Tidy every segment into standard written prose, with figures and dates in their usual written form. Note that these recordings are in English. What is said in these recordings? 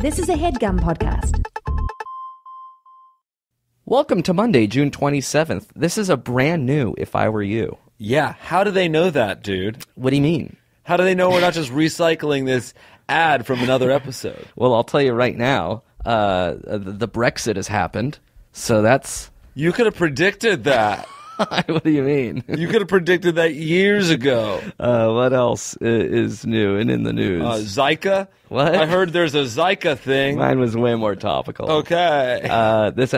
This is a HeadGum podcast. Welcome to Monday, June 27th. This is a brand new If I Were You. Yeah, how do they know that, dude? What do you mean? How do they know we're not just recycling this ad from another episode? Well, I'll tell you right now, the Brexit has happened, so that's... You could have predicted that. What do you mean? You could have predicted that years ago. What else is new and in the news? Zika? What? I heard there's a Zika thing. Mine was way more topical. Okay. This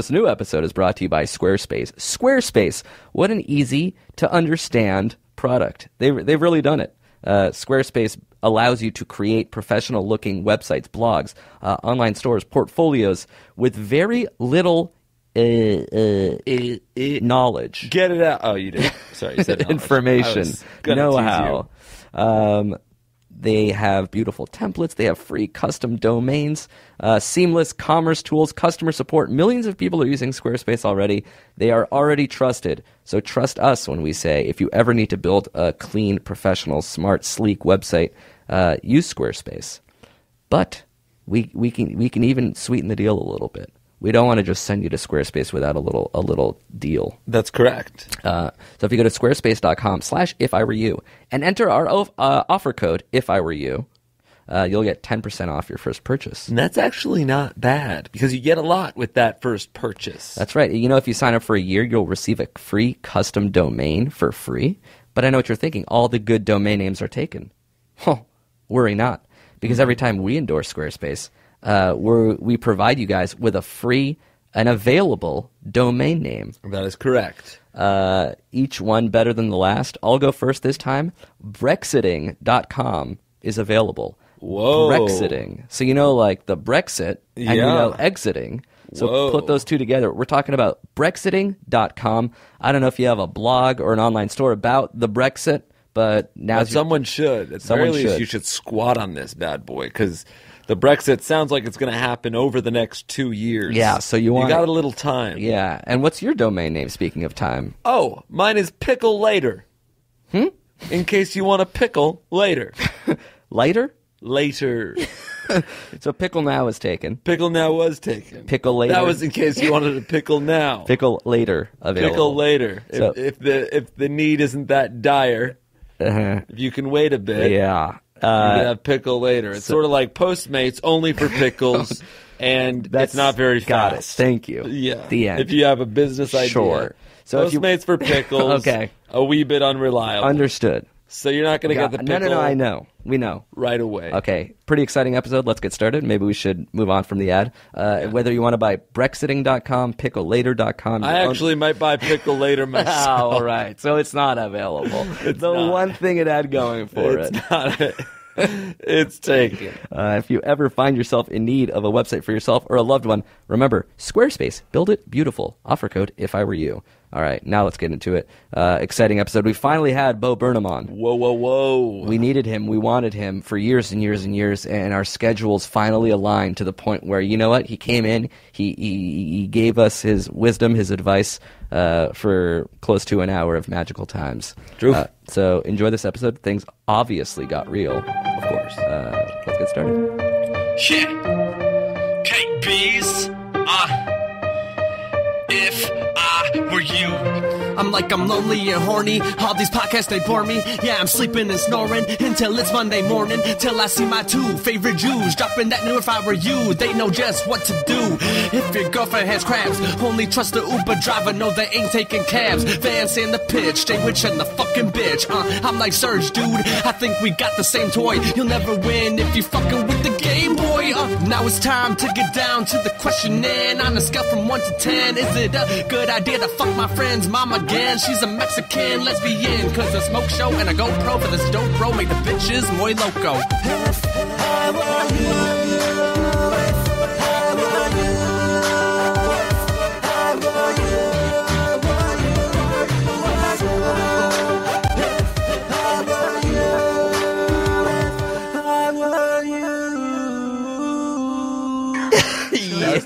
new episode is brought to you by Squarespace. Squarespace, what an easy to understand product. They've really done it. Squarespace allows you to create professional-looking websites, blogs, online stores, portfolios with very little knowledge. Get it out. Oh, you did. Sorry, you said knowledge. Information, know-how. They have beautiful templates. They have free custom domains, seamless commerce tools, customer support. Millions of people are using Squarespace already. They are already trusted. So trust us when we say if you ever need to build a clean, professional, smart, sleek website, use Squarespace. But we can even sweeten the deal a little bit. We don't want to just send you to Squarespace without a little deal. That's correct. So if you go to squarespace.com/ifiwereyou and enter our offer code IFIWEREYOU, you'll get 10% off your first purchase. And that's actually not bad because you get a lot with that first purchase. That's right. You know, if you sign up for a year, you'll receive a free custom domain for free. But I know what you're thinking. All the good domain names are taken. Worry not. Because every time we endorse Squarespace, we provide you guys with a free and available domain name. That is correct. Each one better than the last. I'll go first this time. Brexiting.com is available. Whoa. Brexiting. So you know like the Brexit and you know exiting. So put those two together. We're talking about Brexiting.com. I don't know if you have a blog or an online store about the Brexit, but now someone should. At the very least, you should squat on this bad boy because the Brexit sounds like it's going to happen over the next 2 years. Yeah, so you got a little time. Yeah, and what's your domain name, speaking of time? Oh, mine is Pickle Later. In case you want to pickle later. Later? Later. So Pickle Now is taken. Pickle Now was taken. Pickle Later. That was in case you wanted to pickle now. Pickle Later available. Pickle Later. So, if the need isn't that dire, if you can wait a bit. Yeah. You can have Pickle Later. It's sort of like Postmates, only for pickles, and it's not very fast. Got it. Thank you. Yeah. The end. If you have a business idea. Sure. So Postmates for pickles. Okay. A wee bit unreliable. Understood. So you're not going to get the pickle. No, I know. We know. Right away. Okay. Pretty exciting episode. Let's get started. Maybe we should move on from the ad. Whether you want to buy Brexiting.com, PickleLater.com. I actually might buy Pickle Later myself. All right. So it's not available. One thing it had going for it. It's not it. It's taken. If you ever find yourself in need of a website for yourself or a loved one, remember, Squarespace. Build it beautiful. Offer code IFIWEREYOU. All right, now let's get into it. Exciting episode. We finally had Bo Burnham on. Whoa. We needed him. We wanted him for years and years and years, and our schedules finally aligned to the point where, you know what? He came in, he gave us his wisdom, his advice for close to an hour of magical times. True. So enjoy this episode. Things obviously got real, of course. Let's get started. Shit. Cake bees. If I were you. I'm like I'm lonely and horny. All these podcasts, they bore me. Yeah, I'm sleeping and snoring until it's Monday morning. Till I see my two favorite Jews dropping that new If I Were You. They know just what to do. If your girlfriend has crabs, only trust the Uber driver. No, they ain't taking cabs. Vans in the pitch, they witching the fucking bitch. I'm like Surge, dude. I think we got the same toy. You'll never win if you fucking with the Game Boy. Now it's time to get down to the question. And on a scale from 1 to 10, is it a good idea to fuck my friend's mom again? She's a Mexican lesbian, cause a smoke show and a GoPro for this dope bro make the bitches muy loco.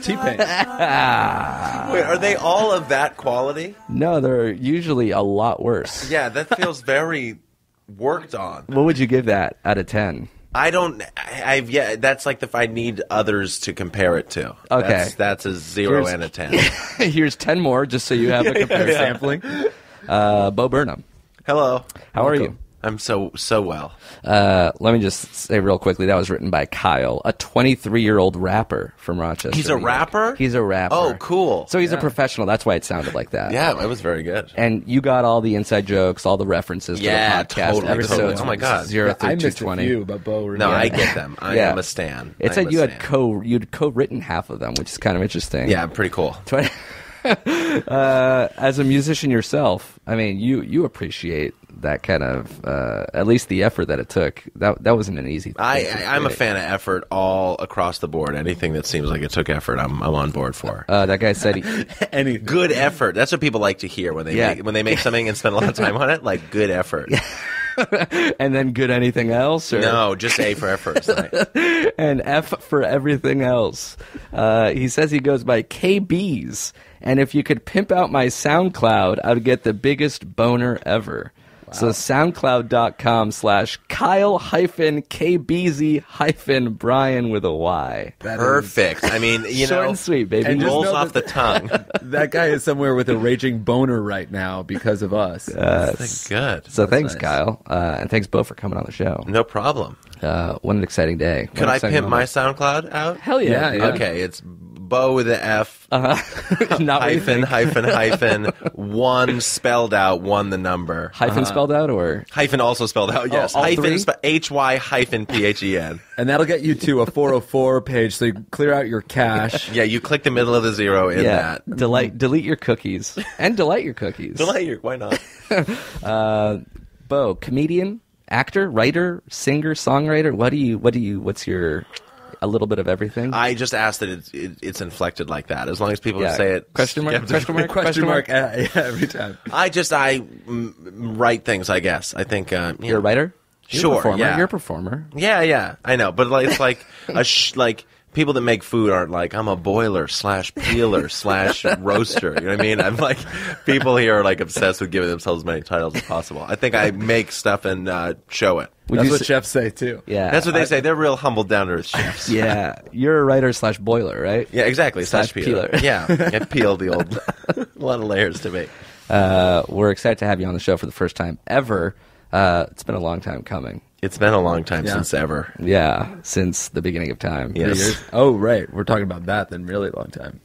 T-Pain. Wait, are they all of that quality? No, they're usually a lot worse. Yeah, that feels very worked on. What would you give that out of 10? That's like if I need others to compare it to. Okay. That's a 0 and a 10. Here's 10 more just so you have a comparison. Sampling. Bo Burnham. Hello. How are you? I'm so well. Let me just say real quickly, that was written by Kyle, a 23-year-old rapper from Rochester. He's a New York. rapper? He's a rapper. Oh, cool. So he's a professional. That's why it sounded like that. Yeah, it was very good. And you got all the inside jokes, all the references to the podcast. Totally. Episodes Oh my God. 0 through I missed 220. a few, but Bo. No, I get them. I am a stan. It said you'd co-written half of them, which is kind of interesting. Yeah, pretty cool. As a musician yourself, I mean, you appreciate that kind of at least the effort that it took. That wasn't an easy thing. I'm a fan of effort all across the board. Anything that seems like it took effort, I'm on board for. That guy said any good effort. That's what people like to hear when they make something and spend a lot of time on it. Like good effort. And then good anything else? Or? No, just A for effort. And F for everything else. He says he goes by KBs. And if you could pimp out my SoundCloud, I'd get the biggest boner ever. Wow. So SoundCloud.com/Kyle-KBZ-Brian with a Y. Perfect. I mean, short and sweet, baby. And rolls off the tongue. That guy is somewhere with a raging boner right now because of us. That's good. So thanks, nice. Kyle. And thanks, Bo, for coming on the show. No problem. What an exciting day. Could I pimp my SoundCloud out? Hell yeah. Okay, it's Bo with the F, Not hyphen, one spelled out, one the number. Hyphen spelled out, or? Hyphen also spelled out, yes. Hyphen, HY-PHEN. And that'll get you to a 404 page, so you clear out your cache. Yeah, you click the middle of the zero in that. Delete your cookies. And delight your cookies. Why not? Bo, comedian, actor, writer, singer, songwriter, what's your... A little bit of everything. I just asked that it's inflected like that. As long as people say it. Question mark every time. I write things, I guess. I think. You're a writer? Sure. You're a performer. Yeah. I know. But it's like like people that make food aren't like, I'm a boiler /peeler /roaster. You know what I mean? I'm like, people here are like obsessed with giving themselves as many titles as possible. I think I make stuff and show it. That's what chefs say, too. Yeah. That's what they say. They're real humble, down-to-earth chefs. Yeah. You're a writer /boiler, right? Yeah, exactly. /peeler. Yeah. I peel the old... a lot of layers to me. We're excited to have you on the show for the first time ever. It's been a long time coming. It's been a long time since ever. Yeah, since the beginning of time. Yes. 3 years? Oh, right. We're talking about that then, really long time.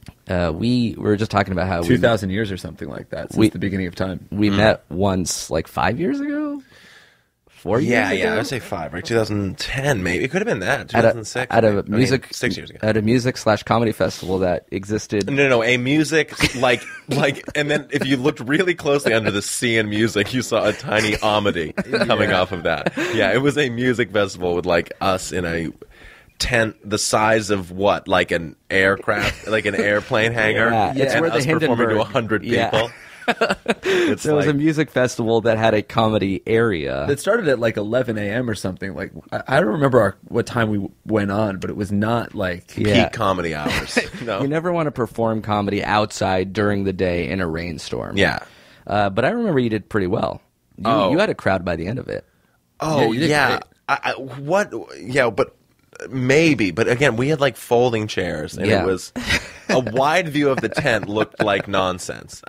We were just talking about how 2,000 years or something like that since the beginning of time. We met once, like 5 years ago? 4 years ago? Yeah, I would say 5, right? 2010, maybe. It could have been that. 2006. At a music 6 years ago. At a music/comedy festival that existed. No, a music like, and then if you looked really closely under the C in music, you saw a tiny Amity coming off of that. Yeah, it was a music festival with like us in a tent the size of what, like an aircraft, like an airplane hangar. Yeah, it's and where the us performing to 100 people. Yeah. There was a music festival that had a comedy area. It started at like 11 a.m. or something. Like I don't remember what time we went on, but it was not like peak comedy hours. No. You never want to perform comedy outside during the day in a rainstorm. Yeah. But I remember you did pretty well. You had a crowd by the end of it. Oh, yeah. But maybe. But again, we had like folding chairs, and it was a wide view of the tent looked like nonsense.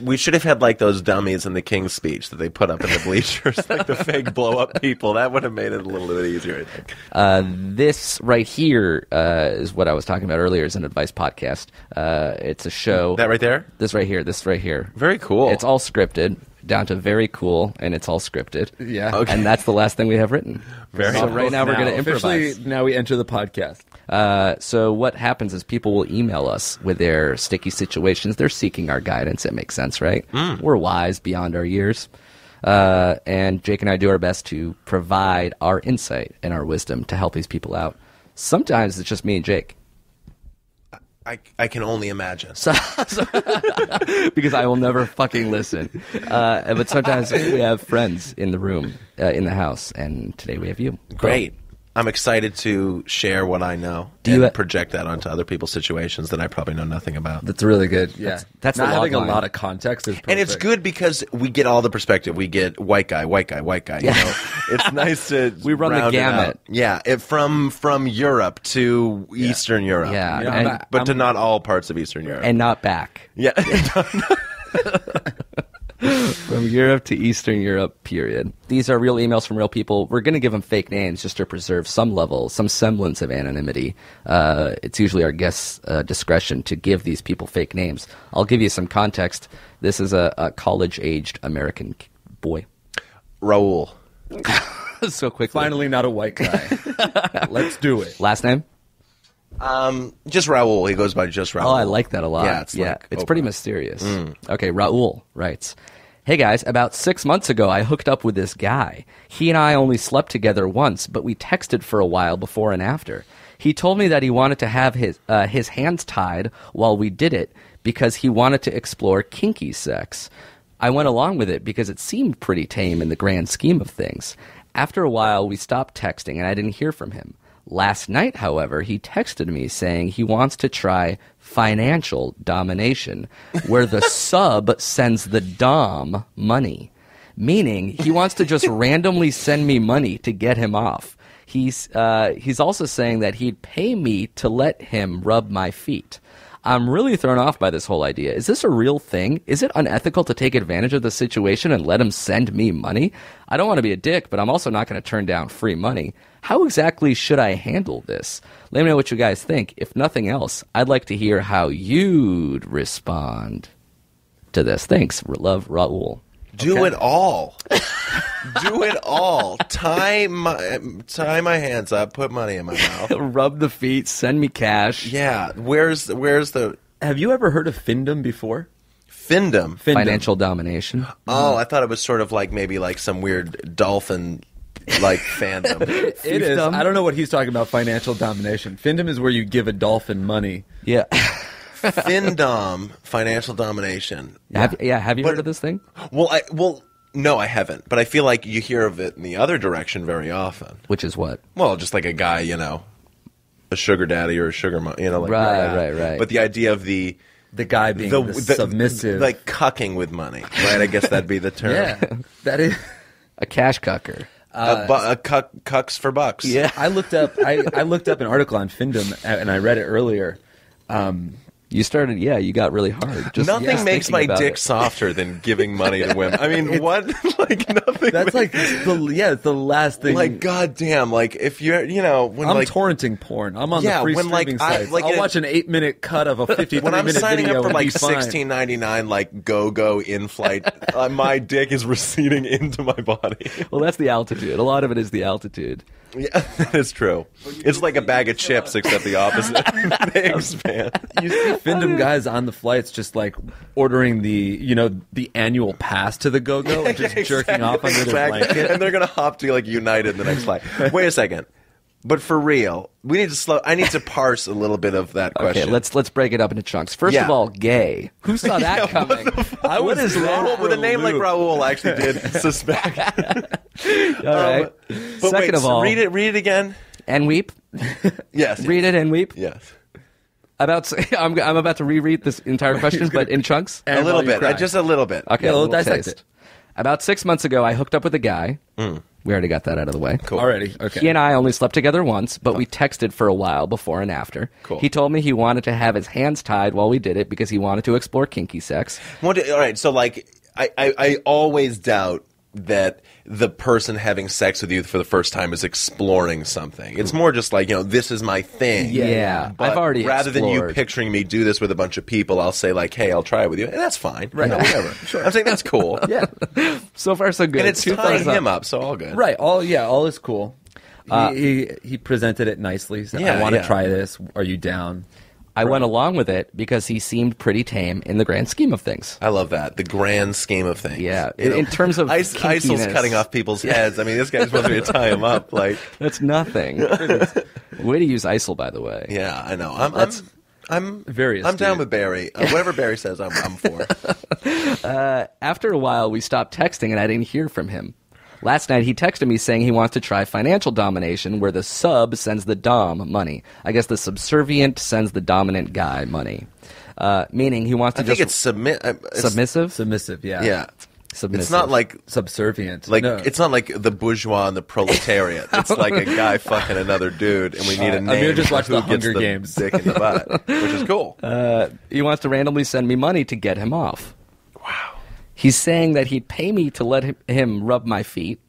We should have had like those dummies in the King's Speech that they put up in the bleachers, like the fake blow up people. That would have made it a little bit easier, I think. This right here is what I was talking about earlier. Is an advice podcast. It's a show. That right there? This right here. Very cool. It's all scripted. Down to very cool, and it's all scripted. Yeah. Okay. And that's the last thing we have written. So right now we're going to improvise. Officially, now we enter the podcast. So what happens is people will email us with their sticky situations. They're seeking our guidance. It makes sense, right? We're wise beyond our years. And Jake and I do our best to provide our insight and our wisdom to help these people out. Sometimes it's just me and Jake. I can only imagine. Because I will never fucking listen. But sometimes we have friends in the room, in the house, and today we have you. Great. I'm excited to share what I know and project that onto other people's situations that I probably know nothing about. That's really good. Yeah, that's not having line. A lot of context is perfect. And it's good because we get all the perspective. We get white guy. Yeah. You know, it's nice to we run the gamut. Yeah, from Europe to Eastern Europe. Yeah, you know, but to not all parts of Eastern Europe and not back. Yeah. From Europe to Eastern Europe, period. These are real emails from real people. We're going to give them fake names just to preserve some semblance of anonymity. It's usually our guests' discretion to give these people fake names. I'll give you some context. This is a college-aged American boy. Raul. So quickly. Finally not a white guy. Let's do it. Last name? Just Raul. He goes by just Raul. Oh, I like that a lot. Yeah, it's pretty mysterious. Okay, Raul writes, "Hey guys, about 6 months ago I hooked up with this guy. He and I only slept together once, but we texted for a while before and after. He told me that he wanted to have his hands tied while we did it because he wanted to explore kinky sex. I went along with it because it seemed pretty tame in the grand scheme of things. After a while, we stopped texting and I didn't hear from him. Last night, however, he texted me saying he wants to try financial domination, where the sub sends the dom money, meaning he wants to just randomly send me money to get him off. He's also saying that he'd pay me to let him rub my feet. I'm really thrown off by this whole idea. Is this a real thing? Is it unethical to take advantage of the situation and let him send me money? I don't want to be a dick, but I'm also not going to turn down free money. How exactly should I handle this? Let me know what you guys think. If nothing else, I'd like to hear how you'd respond to this. Thanks. Love, Raul." Do it all. Do it all. Tie my hands up. Put money in my mouth. Rub the feet. Send me cash. Yeah. Where's the? Have you ever heard of Findom before? Findom. Financial domination. Oh, I thought it was sort of like maybe like some weird dolphin like fandom. It is. I don't know what he's talking about. Financial domination. Findom is where you give a dolphin money. Yeah. Findom, financial domination. Have you heard of this thing? Well, no, I haven't. But I feel like you hear of it in the other direction very often. Which is what? Well, just like a guy, you know, a sugar daddy or a sugar mom, you know, like right. But the idea of the guy being the submissive, like cucking with money, right? I guess that'd be the term. Yeah, that is a cash cucker. Cucks for bucks. Yeah, I looked up an article on Findom and I read it earlier. You got really hard. Nothing makes my dick softer than giving money to women. I mean, what? Like nothing. That's like it's the last thing. Like, goddamn, like if you're, you know, when I'm torrenting porn. I'm on the free streaming sites. I'll watch an 8-minute cut of a 53-minute video. When I'm signing up for like $16.99, like go in flight, my dick is receding into my body. Well, that's the altitude. A lot of it is the altitude. Yeah, that is true. It's like a bag of chips, except the opposite. They expand. You see Findom guys on the flights just like ordering the annual pass to the go-go and just jerking off under their blanket. And they're going to hop to like United the next flight. Wait a second. But for real, I need to parse a little bit of that question. Okay, let's break it up into chunks. First of all, gay. Who saw that coming? What is that? With a name like Raul, I actually did suspect. All right. Second of all, read it again. And weep. Yes. Read it and weep. Yes. I'm about to reread this entire question, but in chunks. A little bit, just a little bit. Okay, we'll dissect it. About 6 months ago, I hooked up with a guy. We already got that out of the way. Cool. Already, okay. He and I only slept together once, but we texted for a while before and after. Cool. He told me he wanted to have his hands tied while we did it because he wanted to explore kinky sex. All right, so like I always doubt that the person having sex with you for the first time is exploring something. It's more just like, this is my thing. Yeah. But I've already rather than you explored. picturing me do this with a bunch of people, I'll say like, hey, I'll try it with you. And that's fine. Right. Whatever. Sure. I'm saying that's cool. Yeah. So far, so good. And it's Two tying thumbs him up, so all good. Right. All is cool. He presented it nicely. Said, I want to try this. Are you down? I went along with it because he seemed pretty tame in the grand scheme of things. I love that. The grand scheme of things. Yeah. In terms of ISIL's cutting off people's heads. I mean, this guy's supposed to tie him up. Like that's nothing. Way to use ISIL, by the way. Yeah, I know. I'm very astute. I'm down with Barry. Whatever Barry says, I'm for. After a while, we stopped texting, and I didn't hear from him. Last night, he texted me saying he wants to try financial domination, where the sub sends the dom money. I guess the subservient sends the dominant guy money. Meaning he wants to I think it's submissive? Submissive, yeah. Yeah. Submissive. It's not like subservient. Like no. It's not like the bourgeois and the proletariat. It's like a guy fucking another dude, and we need a name. Amir just watched who the gets Hunger the Games. dick in the butt, which is cool. He wants to randomly send me money to get him off. Wow. He's saying that he'd pay me to let him rub my feet.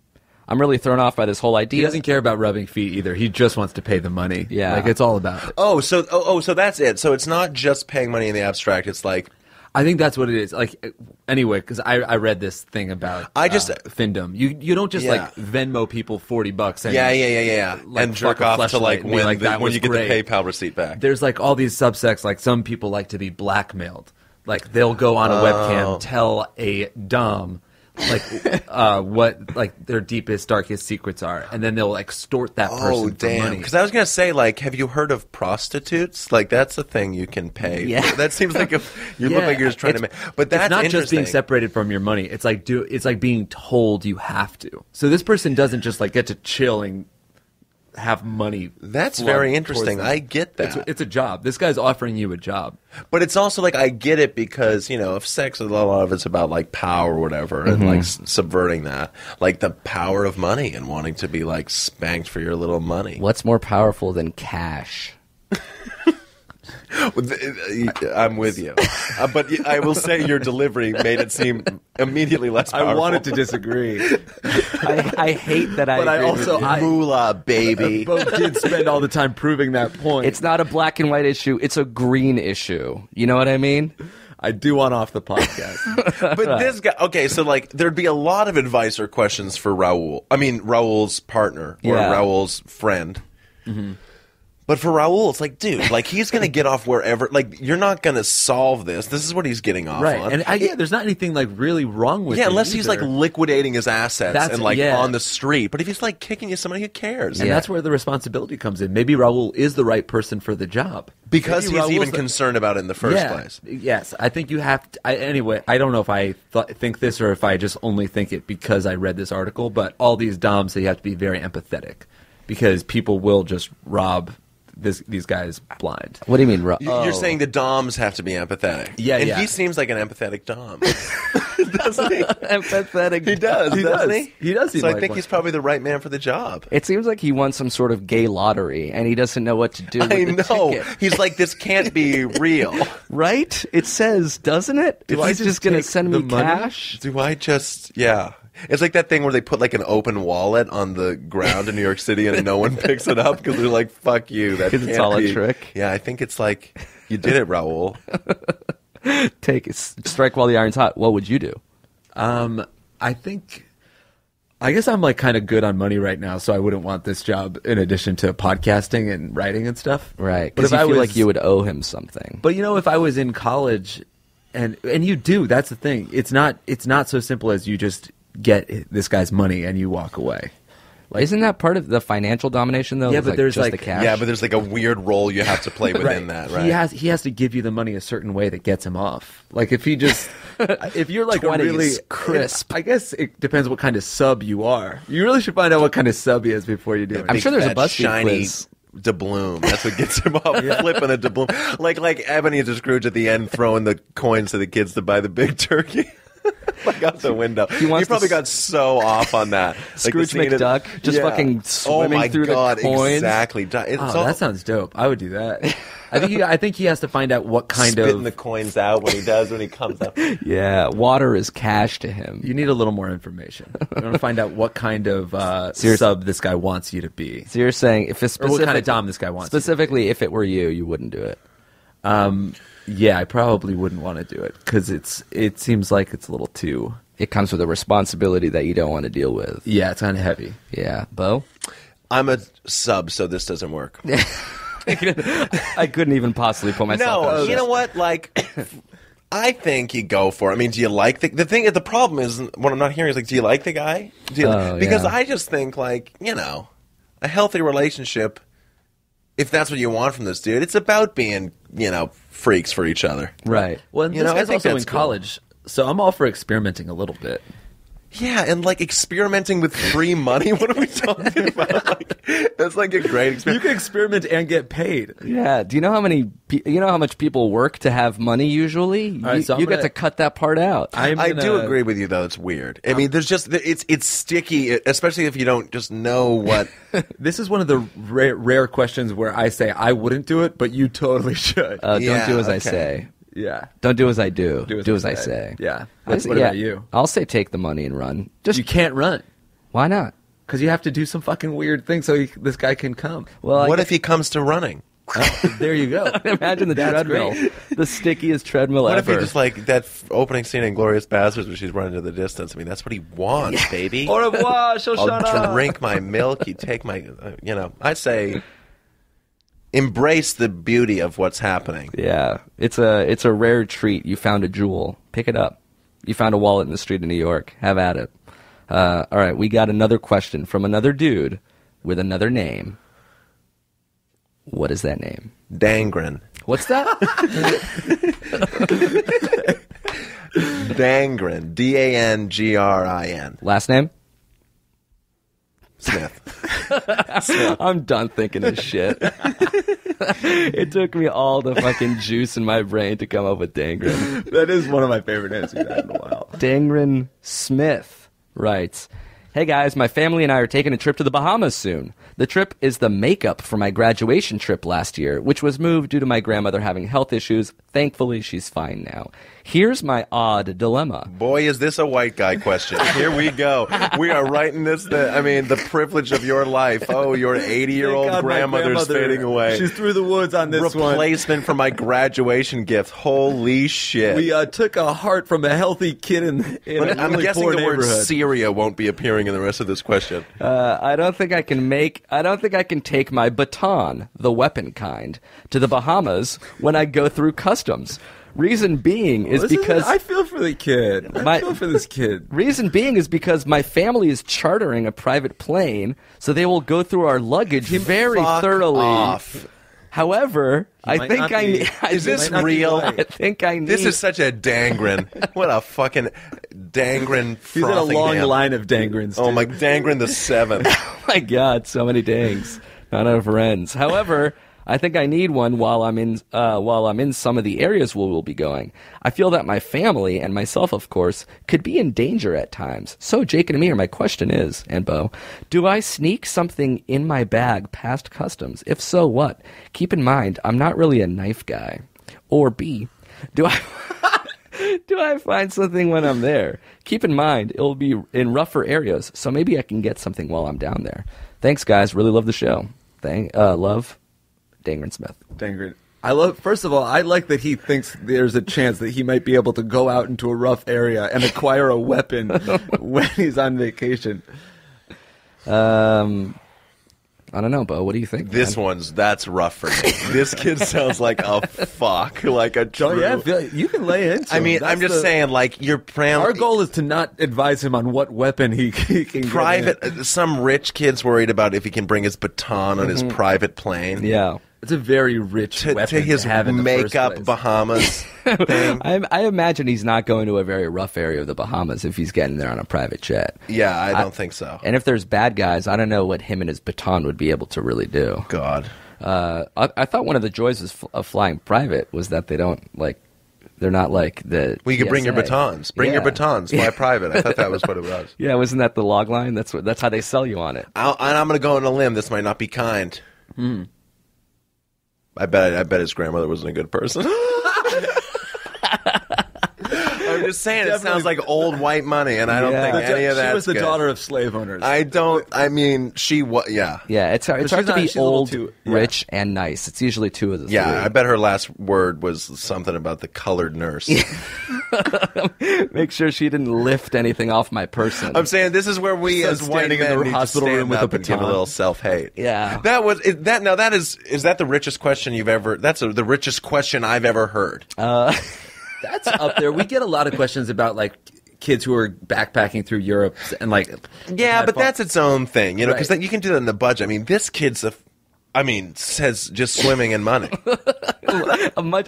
I'm really thrown off by this whole idea. He doesn't care about rubbing feet either. He just wants to pay the money. Yeah. Like, it's all about it. So that's it. So it's not just paying money in the abstract. It's like, I think that's what it is. Like, anyway, because I read this thing about Findom. You don't just like Venmo people $40 and yeah, like, and jerk off to like when like, when you get the PayPal receipt back. There's like all these subsects. Like some people like to be blackmailed. Like they'll go on a webcam, tell a dom like what like their deepest, darkest secrets are, and then they'll extort that person for money. Because I was gonna say, like, have you heard of prostitutes? Like, that's a thing you can pay. Yeah, that seems like if you look like you're just trying to make. But that's it's not just being interesting. separated from your money. It's like it's like being told you have to. So this person doesn't just like get to chill and have money. That's very interesting. I get that. It's a job. This guy's offering you a job. But it's also like I get it because, you know, if sex, a lot of it's about like power or whatever, and like subverting that, like the power of money and wanting to be like spanked for your little money. What's more powerful than cash? I'm with you, but I will say your delivery made it seem immediately less powerful. I wanted to disagree. I hate that. But I also moolah, baby. Both did spend all the time proving that point. It's not a black and white issue. It's a green issue. You know what I mean? I do want off the podcast. But this guy, okay, so like there'd be a lot of advice or questions for Raul. I mean, Raul's partner or Raul's friend. Mm-hmm. But for Raul, it's like, dude, like he's going to get off wherever. Like, you're not going to solve this. This is what he's getting off on. And there's not anything like really wrong with it. Yeah, unless he's either. like liquidating his assets and like on the street. But if he's like kicking you, somebody who cares. And that's where the responsibility comes in. Maybe Raul is the right person for the job. Because he's even concerned about it in the first place. Yes, I think you have to. Anyway, I don't know if I think this or if I just only think it because I read this article, but all these doms, they have to be very empathetic because people will just rob these guys blind. What do you mean? You're saying the doms have to be empathetic. Yeah, and he seems like an empathetic dom. Doesn't he? Empathetic. He does, doesn't he? He does seem so like I think one. he's probably the right man for the job. It seems like he won some sort of gay lottery, and he doesn't know what to do with the ticket. He's like, this can't be real. Right? It says, doesn't it? Do He's I just going to take send the me money? cash? Do I just, It's like that thing where they put like an open wallet on the ground in New York City and no one picks it up because they're like, fuck you. That can't it's all be. a trick. Yeah, I think it's like, you did it, Raul. Strike while the iron's hot. What would you do? I guess I'm like kind of good on money right now, so I wouldn't want this job in addition to podcasting and writing and stuff. Right. But Because if you I feel was like you would owe him something. But you know, if I was in college, and you do, that's the thing. It's not so simple as you just get this guy's money and you walk away. Isn't that part of the financial domination, though? Yeah, but there's just like the cash? Yeah, but there's like a weird role you have to play within that, right? He has to give you the money a certain way that gets him off. Like if he just, if you're like 20s, a really crisp. I guess it depends what kind of sub you are. You really should find out what kind of sub he is before you do it. I'm sure there's a Big, BuzzFeed shiny quiz. doubloon. That's what gets him off. Flipping a doubloon. Like Ebenezer Scrooge at the end throwing the coins to the kids to buy the big turkey. Like out the window. He probably got so off on that. Scrooge McDuck just fucking swimming through the coins. Exactly. That sounds dope. I would do that. I think he has to find out what kind spitting the coins out when he comes up. Yeah, water is cash to him. You need a little more information. You want to find out what kind of sub this guy wants you to be. So you're saying if it's or what kind of dom this guy wants. Specifically, if it were you wouldn't do it. Yeah, I probably wouldn't want to do it because it seems like it's a little too. It comes with a responsibility that you don't want to deal with. Yeah, it's kind of heavy. Yeah, Bo. I'm a sub, so this doesn't work. I couldn't even possibly put myself. No, you know what? Like, I think you go for it. I mean, do you like the thing? The problem is what I'm not hearing is like, do you like the guy? Because I just think like, you know, a healthy relationship. If that's what you want from this dude, it's about being, you know, freaks for each other. Right. Well, you know, this guy's I think also that's in college, so I'm all for experimenting a little bit. Yeah, and like experimenting with free money. What are we talking about? Like, that's like a great experiment. You can experiment and get paid. Yeah. Do you know how much people work to have money usually? Right, so you get to cut that part out. I do agree with you, though. It's weird. I mean, there's just it's sticky, especially if you don't just know what. This is one of the rare questions where I say I wouldn't do it, but you totally should. Don't do as I say. Yeah. Don't do as I do. Do as I say. Yeah. What about you? I'll say take the money and run. You can't run. Why not? Because you have to do some fucking weird thing so this guy can come. Well, what if he comes to running? There you go. Imagine the treadmill. The stickiest treadmill what ever. What if he just like that opening scene in Glorious Bastards where she's running to the distance? I mean, that's what he wants, baby. Au revoir, Shoshana. I'll drink my milk. You take my, I say embrace the beauty of what's happening. Yeah. It's a rare treat. You found a jewel. Pick it up. You found a wallet in the street of New York. Have at it. All right. We got another question from another dude with another name. What is that name? Dangren. What's that? Dangren. Dangrin. Last name? Smith. I'm done thinking this shit. It took me all the fucking juice in my brain to come up with Dangren. That is one of my favorite names we've had in a while. Dangren Smith writes, "Hey guys, my family and I are taking a trip to the Bahamas soon. The trip is the makeup for my graduation trip last year, which was moved due to my grandmother having health issues. Thankfully, she's fine now. Here's my odd dilemma." Boy, is this a white guy question. Here we go. We are writing this, the privilege of your life. Oh, your 80-year-old grandmother's fading away. She's through the woods on this one. Replacement for my graduation gift. Holy shit. We took a heart from a healthy kid in a really I'm guessing poor the word neighborhood. Syria won't be appearing in the rest of this question. I don't think I can take my baton, the weapon kind, to the Bahamas when I go through customs. Reason being is because I feel for the kid. I feel for this kid. Reason being is because my family is chartering a private plane, so they will go through our luggage very thoroughly. Off. However, I think is this real? I think I need. This is such a Dangren. What a fucking Dangren. He's in a long line of Dangrens. Oh my, Dangren the 7th. Oh my God, so many dangs. Not enough ends. However, I think I need one while I'm in some of the areas where we'll be going. I feel that my family and myself, of course, could be in danger at times. So, Jake and Amir, my question is, and Bo, do I sneak something in my bag past customs? If so, what? Keep in mind, I'm not really a knife guy. Or B, do I find something when I'm there? Keep in mind, it'll be in rougher areas, so maybe I can get something while I'm down there. Thanks, guys. Really love the show. Love. Dangren Smith. Dangren. First of all, I like that he thinks there's a chance that he might be able to go out into a rough area and acquire a weapon when he's on vacation. I don't know, Bo. What do you think? That's rough for me. This kid sounds like a fuck, like a true. Oh yeah, you can lay into. I mean, I'm just saying, like our goal is to not advise him on what weapon he can private. Some rich kid's worried about if he can bring his baton on his private plane. Yeah. It's a very rich weapon to his to have in the makeup first place. Bahamas thing. I imagine he's not going to a very rough area of the Bahamas if he's getting there on a private jet. Yeah, I don't think so. And if there's bad guys, I don't know what him and his baton would be able to really do. God. I thought one of the joys of flying private was that they're not like the Well, you can bring your batons. Bring your batons. Fly private. I thought that was what it was. Yeah, wasn't that the log line? That's how they sell you on it. I'm going to go on a limb. This might not be kind. I bet his grandmother wasn't a good person. I'm just saying, it sounds like old white money, and I don't think any of that. She was the daughter of slave owners. She was. Yeah. Yeah, it's hard to be old, rich, and nice. It's usually two of the three. Yeah, I bet her last word was something about the colored nurse. Make sure she didn't lift anything off my person. I'm saying this is where we, as white men, in the need hospital to room stand with up a and give a baton. little self-hate. Yeah. Is that the richest question you've ever? That's the richest question I've ever heard. That's up there. We get a lot of questions about like kids who are backpacking through Europe and like. Yeah, but that's its own thing, because Right. you can do that in the budget. I mean, this kid's says just swimming in money.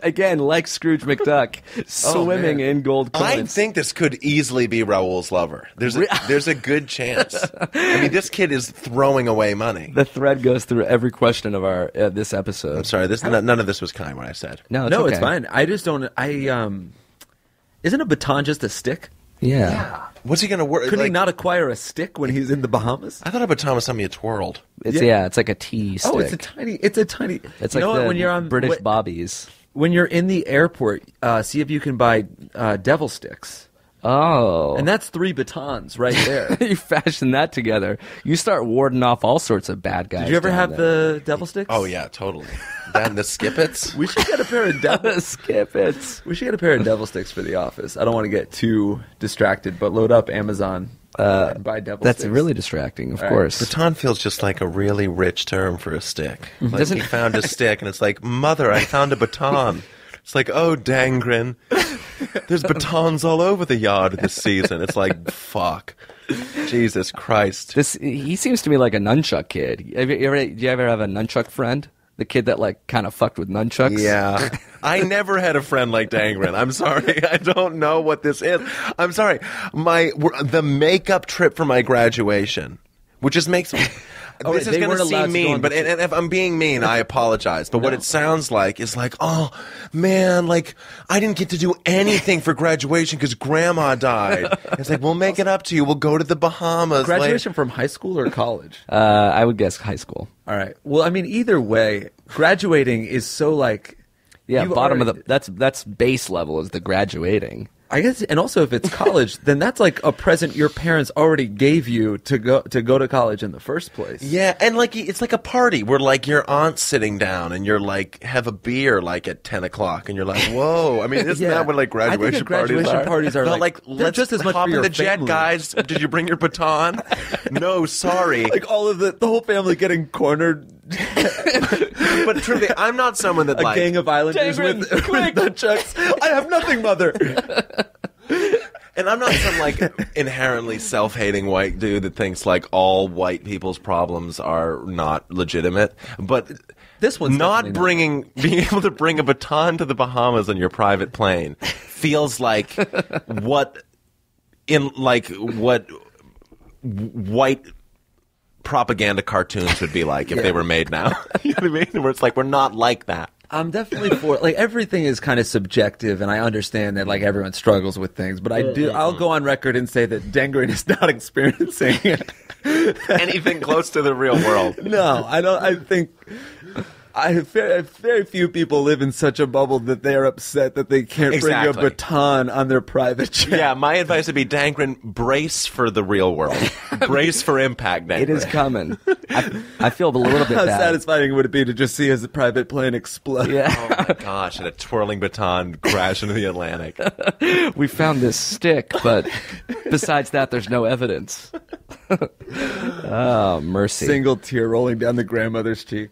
Again, like Scrooge McDuck, swimming in gold coins. I think this could easily be Raoul's lover. There's a good chance. I mean, this kid is throwing away money. The thread goes through every question of our this episode. I'm sorry, none of this was kind what I said. No, it's okay. It's fine. I just don't. Isn't a baton just a stick? Yeah. What's he going to work? Couldn't he not acquire a stick when he's in the Bahamas? I thought a baton was something you twirled. It's like a tea stick. Oh, it's a tiny. It's like when you're on British bobbies. When you're in the airport, see if you can buy devil sticks. Oh. And that's 3 batons right there. You fashion that together. You start warding off all sorts of bad guys. Did you ever have the devil sticks? Oh, yeah, totally. Then the Skippets. We should get a pair of Skippets. We should get a pair of devil sticks for the office. I don't want to get too distracted, but load up Amazon and buy devil sticks. That's really distracting, of course. Baton feels just like a really rich term for a stick. Like he found a stick, and it's like, Mother, I found a baton. It's like, oh, Dangren, there's batons all over the yard this season. It's like, fuck. Jesus Christ. He seems to me like a nunchuck kid. Do you ever have a nunchuck friend? The kid that like kind of fucked with nunchucks? Yeah. I never had a friend like Dangren. I'm sorry. I don't know what this is. I'm sorry. The makeup trip for my graduation, which just makes me... This is going to seem mean, but if I'm being mean, I apologize. But what it sounds like is like, oh, man, like, I didn't get to do anything for graduation because Grandma died. It's like, we'll make it up to you. We'll go to the Bahamas. Graduation from high school or college? I would guess high school. All right. Well, I mean, either way, graduating is so like... Yeah, that's base level is the graduating. I guess, and also if it's college, then that's like a present your parents already gave you to go to college in the first place. Yeah, and like it's like a party where like your aunt's sitting down and you're like have a beer like at 10 o'clock and you're like, whoa. I mean, isn't that what like graduation parties are? Like let's just as much hop for your in the family. jet, guys. Did you bring your baton? No, sorry. Like all of the whole family getting cornered. But truly, I'm not someone that a gang of islanders with nunchucks. I have nothing, Mother. And I'm not some like inherently self-hating white dude that thinks like all white people's problems are not legitimate. But this one's being able to bring a baton to the Bahamas on your private plane feels like what white propaganda cartoons would be like if they were made now. You know what I mean? Where it's like we're not like that. I'm definitely for like everything is kind of subjective, and I understand that like everyone struggles with things, but I'll go on record and say that Dangren is not experiencing anything close to the real world. No, I don't. I think very few people live in such a bubble that they are upset that they can't bring a baton on their private jet. Yeah, my advice would be, Dangren, brace for the real world. Brace for impact, Dangren. It is coming. I feel a little bit How bad. satisfying would it be to just see his private plane explode? Yeah. Oh, my gosh, and a twirling baton crash into the Atlantic. We found this stick, but besides that, there's no evidence. Oh, mercy. Single tear rolling down the grandmother's cheek.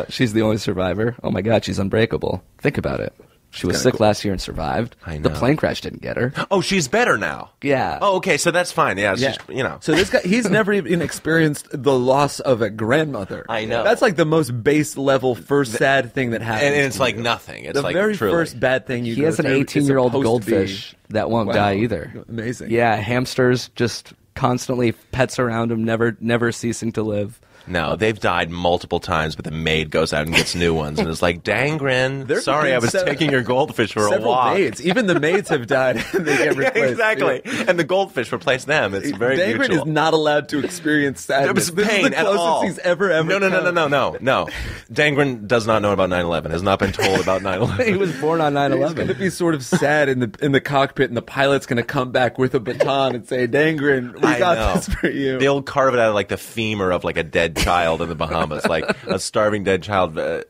She's the only survivor. Oh my God, she's unbreakable. Think about it. She was sick last year and survived. I know. The plane crash didn't get her. Oh, she's better now. Yeah. Oh, okay, so that's fine. Yeah, it's just, you know. So this guy, he's never even experienced the loss of a grandmother. I know. That's like the most base level first sad thing that happens. And it's like nothing. It's the like very truly. first bad thing you He has an 18-year-old goldfish that won't Wow. die either. Amazing. Yeah, hamsters just constantly pets around him, never ceasing to live. No, they've died multiple times, but the maid goes out and gets new ones, and it's like, Dangren, sorry, I was taking your goldfish for a walk. Maids. Even the maids have died, and they get replaced. Yeah, exactly, and the goldfish replace them. It's very Dangren mutual. is not allowed to experience sadness. This pain is the at closest all. he's ever No. Dangren does not know about 9/11. Has not been told about 9/11. He was born on He's going 9/11. to be sort of sad in the cockpit, and the pilot's going to come back with a baton and say, "Dangren, we got this for you." They'll carve it out of like the femur of like a dead child in the Bahamas, like a starving dead child. And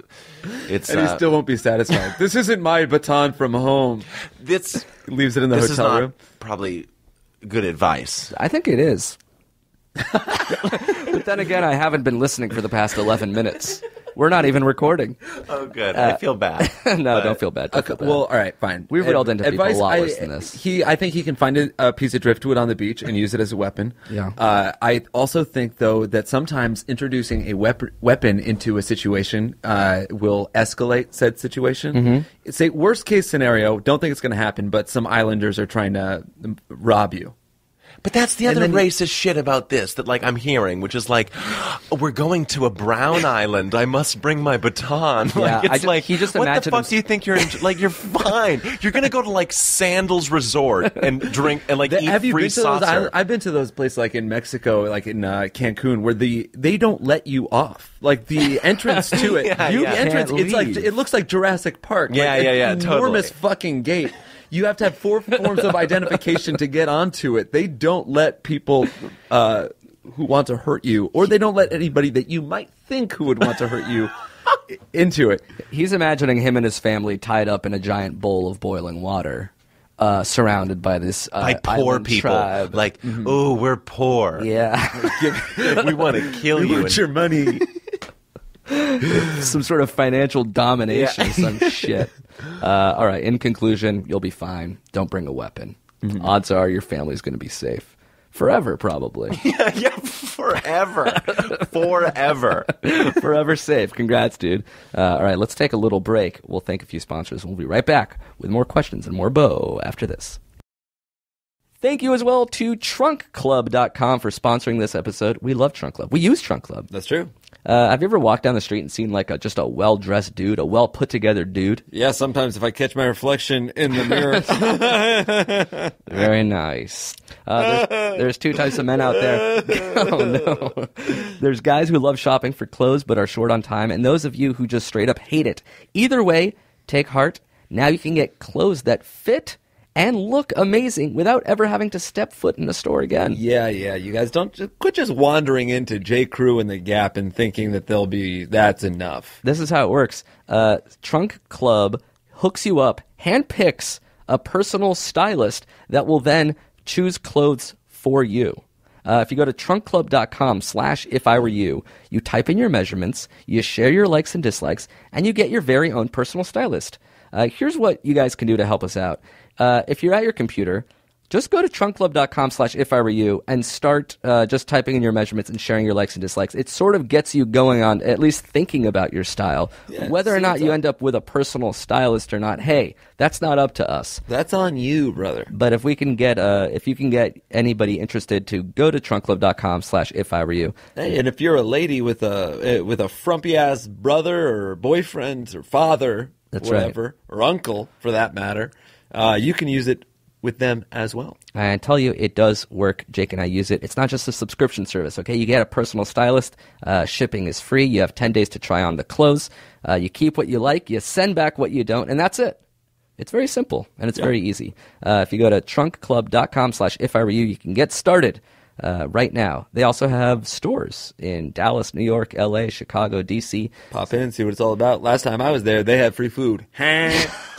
he still won't be satisfied. This isn't my baton from home. This Leaves it in the this hotel is not room. Probably good advice. I think it is. But then again, I haven't been listening for the past 11 minutes. We're not even recording. Oh, good. I feel bad. No, don't feel bad. Don't feel bad. Well, all right, fine. We've railed into people a lot worse than this. I think he can find a piece of driftwood on the beach and use it as a weapon. Yeah. I also think, though, that sometimes introducing a weapon into a situation will escalate said situation. Mm-hmm. Say, worst case scenario, don't think it's going to happen, but some islanders are trying to rob you. But that's the other racist shit about this that, like, I'm hearing, which is like, we're going to a brown island. I must bring my baton. Yeah, like, he just what the imagined fuck do you think you're like? You're fine. You're gonna go to like Sandals Resort and drink and like eat free saucer. I've been to those places like in Mexico, like in Cancun, where they don't let you off. Like the entrance to it, it's like it looks like Jurassic Park. Enormous fucking gate. You have to have 4 forms of identification to get onto it. They don't let people who want to hurt you, or they don't let anybody that you might think who would want to hurt you into it. He's imagining him and his family tied up in a giant bowl of boiling water, surrounded by this by poor people. Tribe. Like, oh, we're poor. Yeah, we want to kill you. Want your money. Some sort of financial domination, some shit. All right, in conclusion, you'll be fine. Don't bring a weapon. Odds are your family's going to be safe. Forever, probably. Yeah, forever. Forever. Forever safe. Congrats, dude. All right, let's take a little break. We'll thank a few sponsors. We'll be right back with more questions and more Bo after this. Thank you as well to TrunkClub.com for sponsoring this episode. We love Trunk Club. We use Trunk Club. That's true. Have you ever walked down the street and seen like just a well-dressed dude, a well-put-together dude? Yeah, sometimes if I catch my reflection in the mirror. Very nice. There's 2 types of men out there. Oh, no. There's guys who love shopping for clothes but are short on time, and those of you who just straight up hate it. Either way, take heart. Now you can get clothes that fit and look amazing without ever having to step foot in a store again. Yeah. You guys quit just wandering into J. Crew and the Gap and thinking that that's enough. This is how it works. Trunk Club hooks you up, handpicks a personal stylist that will then choose clothes for you. If you go to trunkclub.com/ifiwereyou, you type in your measurements, you share your likes and dislikes, and you get your very own personal stylist. Here's what you guys can do to help us out. If you're at your computer, just go to trunkclub.com/ifiwereyou and start just typing in your measurements and sharing your likes and dislikes. It sort of gets you going on at least thinking about your style. Yeah, whether or not you end up with a personal stylist or not, hey, that's not up to us. That's on you, brother. But if you can get anybody interested to go to trunkclub.com/ifiwereyou. Hey, and if you're a lady with a frumpy ass brother or boyfriend or father, that's whatever, right, or uncle for that matter, you can use it with them as well. I tell you, it does work. Jake and I use it. It's not just a subscription service, okay? You get a personal stylist. Shipping is free. You have 10 days to try on the clothes. You keep what you like. You send back what you don't, and that's it. It's very simple, and it's very easy. If you go to trunkclub.com/ifiwereyou, you can get started right now. They also have stores in Dallas, New York, LA, Chicago, DC. Pop in and see what it's all about. Last time I was there, they had free food.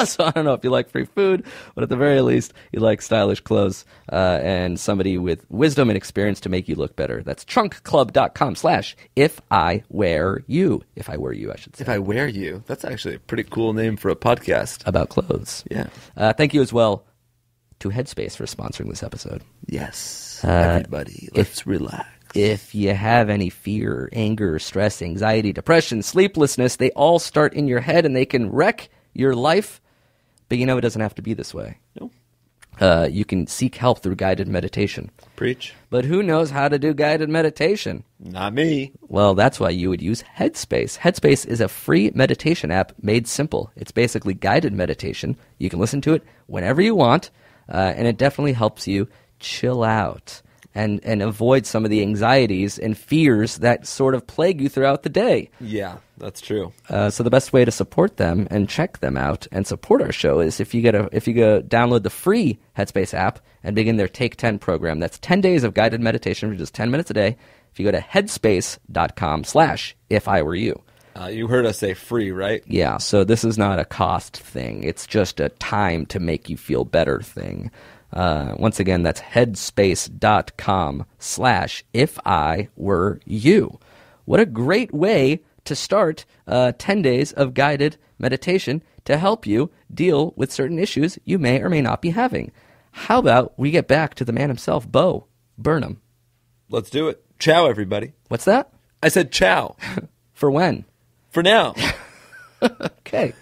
So I don't know if you like free food, but at the very least, you like stylish clothes and somebody with wisdom and experience to make you look better. That's trunkclub.com/ifiwereyou. If I were you, I should say. If I wear you. That's actually a pretty cool name for a podcast. About clothes. Yeah. Thank you as well to Headspace for sponsoring this episode. Yes. Everybody, let's relax. If you have any fear, anger, stress, anxiety, depression, sleeplessness, they all start in your head and they can wreck your life. But you know it doesn't have to be this way. No. You can seek help through guided meditation. Preach. But who knows how to do guided meditation? Not me. Well, that's why you would use Headspace. Headspace is a free meditation app made simple. It's basically guided meditation. You can listen to it whenever you want, and it definitely helps you chill out and avoid some of the anxieties and fears that sort of plague you throughout the day. Yeah, that's true. So the best way to support them and check them out and support our show is if you go download the free Headspace app and begin their Take 10 program. That's 10 days of guided meditation for just 10 minutes a day. If you go to headspace.com/ifiwereyou. You heard us say free, right? Yeah, so this is not a cost thing. It's just a time to make you feel better thing. Once again, that's headspace.com/ifiwereyou. What a great way to start 10 days of guided meditation to help you deal with certain issues you may or may not be having. How about we get back to the man himself, Bo Burnham? Let's do it. Ciao, everybody. What's that? I said ciao. For when? For now. Okay.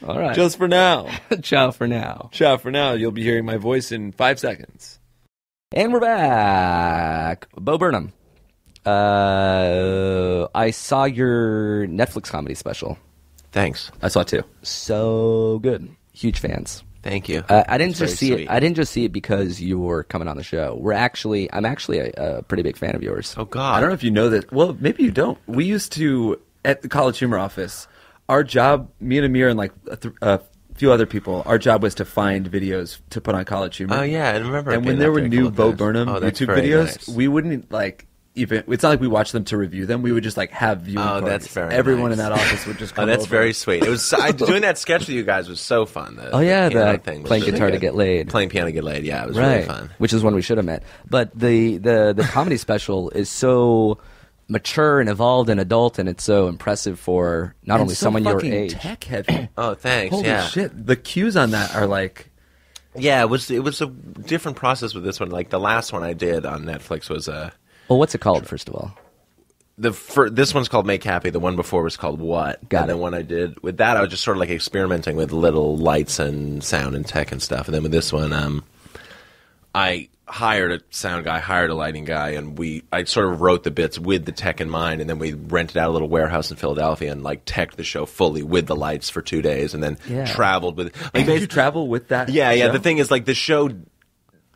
All right. Just for now. Ciao for now. Ciao for now. You'll be hearing my voice in 5 seconds. And we're back. Bo Burnham. I saw your Netflix comedy special. Thanks. I saw it too. So good. Huge fans. Thank you. I didn't just see sweet. it. I didn't just see it because you were coming on the show. I'm actually a pretty big fan of yours. Oh God. I don't know if you know that. Well, maybe you don't. We used to, at the College Humor office, our job, me and Amir and like a few other people, our job was to find videos to put on College Humor. Oh yeah, I remember. And when there were new Bo Burnham YouTube videos, nice. we wouldn't like even. It's not like we watched them to review them. We would just like have viewing parties. That's very Everyone nice. in that office would just come that's over. very sweet. It was doing that sketch with you guys was so fun. The piano thing was playing really guitar to good. get laid. Playing piano to get laid. Yeah, it was Right. really fun. Which is when we should have met. But the comedy special is so mature and evolved and adult, and it's so impressive for not And only so someone your fucking age. tech heavy. Oh, thanks. Holy yeah. shit! The cues on that are like. Yeah, it was a different process with this one. Like the last one I did on Netflix was Well, what's it called, first of all? this one's called Make Happy. The one before was called What. Got and it. then when I did with that, I was just sort of like experimenting with little lights and sound and tech and stuff. And then with this one, I hired a sound guy, hired a lighting guy, and I sort of wrote the bits with the tech in mind, and then we rented out a little warehouse in Philadelphia and like teched the show fully with the lights for 2 days, and then traveled with. Like, Did you travel with that? Yeah. show? The thing is, like, the show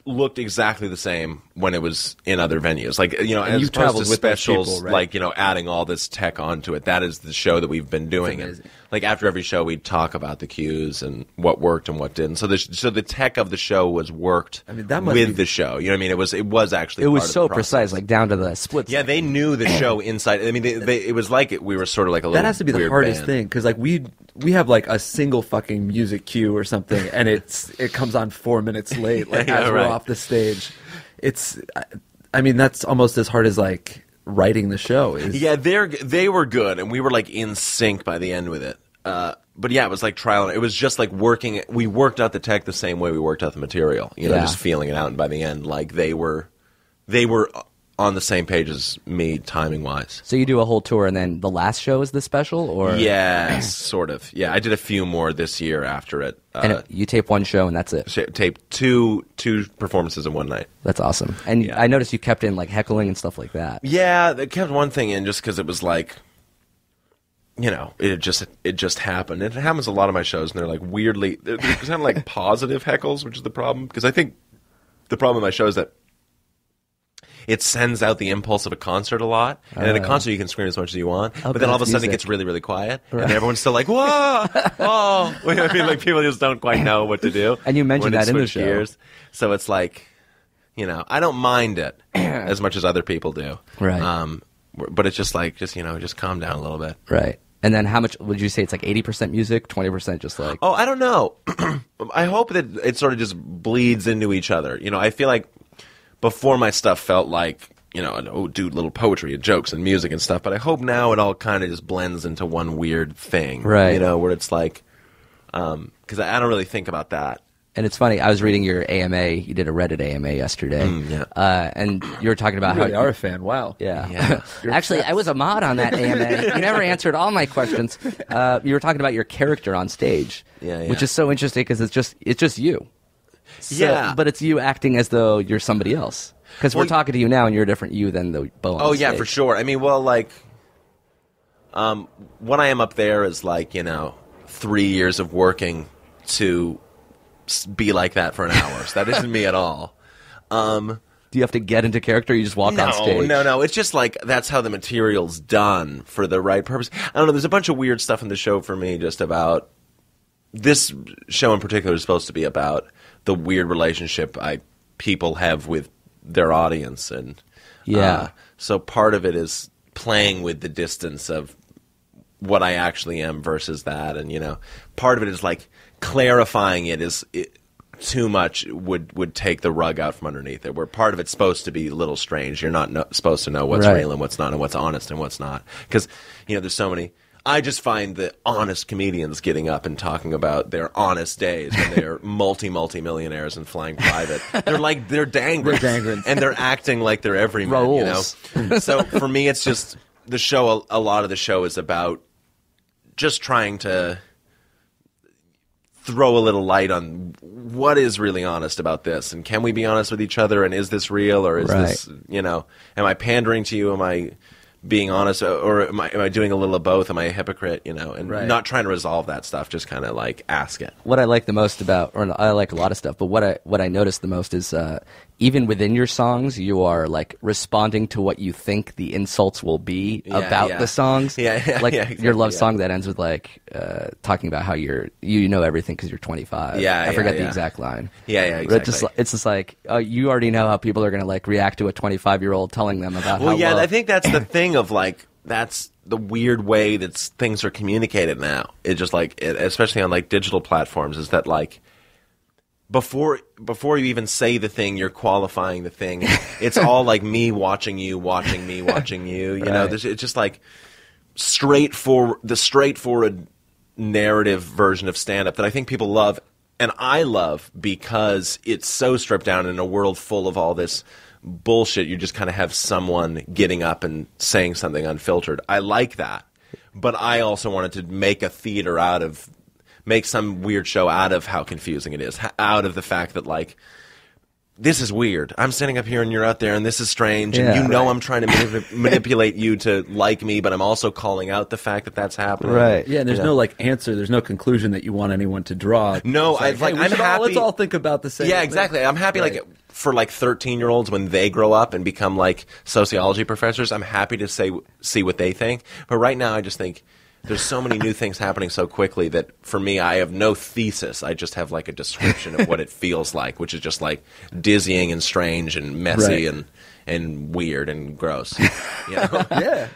looked exactly the same when it was in other venues. Like, you know, And as you opposed traveled to with those specials, people, right? like, you know, adding all this tech onto it. That is the show that we've been doing. It's And, amazing. like, after every show, we'd talk about the cues and what worked and what didn't. So the tech of the show was worked that must with be- the show. You know what I mean? It was actually It was part of so the process. precise, like down to the splits. Yeah, they knew the show inside. I mean, it was like we were sort of like a little. That has to be the weird hardest band. thing because like we have like a single fucking music cue or something, and it comes on 4 minutes late, like Yeah, as we're right. off the stage. I mean, that's almost as hard as like writing the show. Yeah, they were good, and we were like in sync by the end with it. But yeah, it was like trial. It was just like working. We worked out the tech the same way we worked out the material. You know, Yeah. just feeling it out. And by the end, like they were on the same page as me, timing wise. So you do a whole tour, and then the last show is the special, or Yes, sort of. Yeah, I did a few more this year after it. and you tape one show and that's it. Taped two performances in one night. That's awesome. And Yeah. I noticed you kept in like heckling and stuff like that. Yeah, they kept one thing in just because it was like, you know, it just happened. It happens a lot of my shows, and they're like weirdly, they're kind of like positive heckles, which is the problem. Because I think the problem with my show is that it sends out the impulse of a concert a lot. And in a concert, you can scream as much as you want. But then all of a it's sudden, it music. gets really, really quiet. And everyone's still like, whoa, oh. I mean, like, people just don't quite know what to do. And you mentioned when it that in the switched show. gears. So it's like, you know, I don't mind it as much as other people do. Right. But it's just like, you know, just calm down a little bit. Right. And then how much would you say it's like 80% music, 20% just like Oh, I don't know. I hope that it sort of just bleeds into each other. You know, I feel like before my stuff felt like, you know, little poetry and jokes and music and stuff. But I hope now it all kind of just blends into one weird thing. Right. You know, where it's like, because I don't really think about that. And it's funny, I was reading your AMA, you did a Reddit AMA yesterday. yeah. And you were talking about You really how are a fan. Wow. Yeah. Actually, I was a mod on that AMA. You never answered all my questions. You were talking about your character on stage, Yeah. which is so interesting because it's just you. So, Yeah. But it's you acting as though you're somebody else. Because we're Well, talking to you now, and you're a different you than the Bo on Oh the yeah, stage. for sure. I mean, well, like, when I am up there is like, you know, 3 years of working to be like that for an hour. So that isn't me at all. Do you have to get into character? Or you just walk on stage? No. It's just like that's how the material's done for the right purpose. I don't know. There's a bunch of weird stuff in the show for me, just about this show in particular is supposed to be about the weird relationship people have with their audience, and Yeah. so part of it is playing with the distance of what I actually am versus that, and you know, part of it is like clarifying it is too much would take the rug out from underneath it. Where part of it's supposed to be a little strange. You're not supposed to know what's real and what's not, and what's honest and what's not. Because there's so many. I just find the honest comedians getting up and talking about their honest days when they're multi-millionaires and flying private. They're dangerous. And they're acting like they're everyman, So for me, it's just the show. A lot of the show is about just trying to throw a little light on what is really honest about this, and can we be honest with each other, and is this real, or is this, am I pandering to you? Am I being honest, or am I doing a little of both? Am I a hypocrite, and not trying to resolve that stuff, just kind of like ask it. What I like the most about, or I like a lot of stuff, but what I noticed the most is even within your songs, you are like responding to what you think the insults will be about the songs. Exactly, your love song that ends with like talking about how you know everything because you're 25. I forget the exact line. Exactly. It's just like you already know how people are going to like react to a 25-year-old telling them about how. Well, I think that's the thing of like that's the weird way that things are communicated now. It just like especially on like digital platforms, is that like. Before you even say the thing, you're qualifying the thing. It's all like me watching you, watching me, watching you. You know, it's just like the straightforward narrative version of stand-up that I think people love, and I love because it's so stripped down in a world full of all this bullshit. You just kind of have someone getting up and saying something unfiltered. I like that, but I also wanted to make some weird show out of how confusing it is, out of the fact that, like, this is weird. I'm standing up here and you're out there and this is strange. And I'm trying to manipulate you to like me, but I'm also calling out the fact that that's happening. Right. Yeah, and there's no, like, answer. There's no conclusion that you want anyone to draw. No, I'm happy. Let's all think about the same thing. Exactly. I'm happy, like, for, like, 13-year-olds when they grow up and become, like, sociology professors, I'm happy to see what they think. But right now I just think there's so many new things happening so quickly that for me, I have no thesis. I just have like a description of what it feels like, which is just like dizzying and strange and messy and weird and gross. Yeah.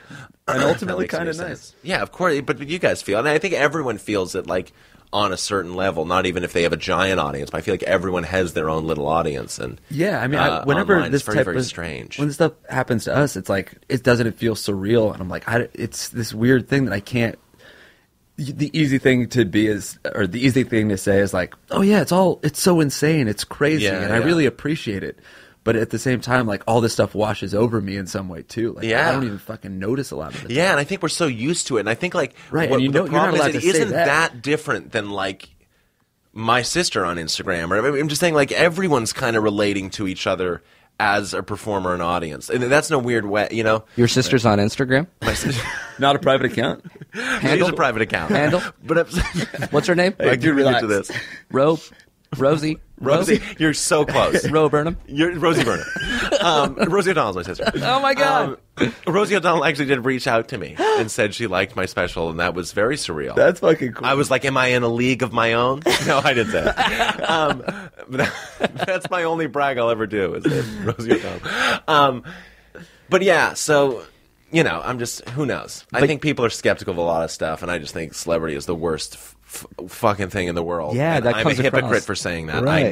And ultimately kind of nice. Yeah, of course. But you guys feel, and I think everyone feels it like on a certain level, not even if they have a giant audience, but I feel like everyone has their own little audience. And yeah, I mean, whenever this very, very strange. When this stuff happens to us, it's like, doesn't feel surreal? And I'm like, it's this weird thing that I can't. The easy thing to say is like, oh yeah, it's so insane, it's crazy, and I really appreciate it. But at the same time, like, all this stuff washes over me in some way too. Like, I don't even fucking notice a lot of it. Yeah, and I think we're so used to it. And I think like, and the problem you're not allowed is to it say isn't that different than like my sister on Instagram. Or I'm just saying, like, everyone's kind of relating to each other as a performer and audience, and that's no weird way, Your sister's on Instagram? My sister, not a private account. It's a private account. Handle? But what's her name? I do relate to this. Rosie, you're so close. Ro Burnham. You're Rosie Burnham. Rosie O'Donnell's my sister. Oh my God. Rosie O'Donnell actually did reach out to me and said she liked my special, and that was very surreal. That's fucking cool. I was like, am I in a league of my own? No, I didn't say that. But that's my only brag I'll ever do, is Rosie O'Donnell. But yeah, so, I'm just, who knows? I think people are skeptical of a lot of stuff, and I just think celebrity is the worst fucking thing in the world. Yeah, and that I'm comes a hypocrite across. for saying that. Right.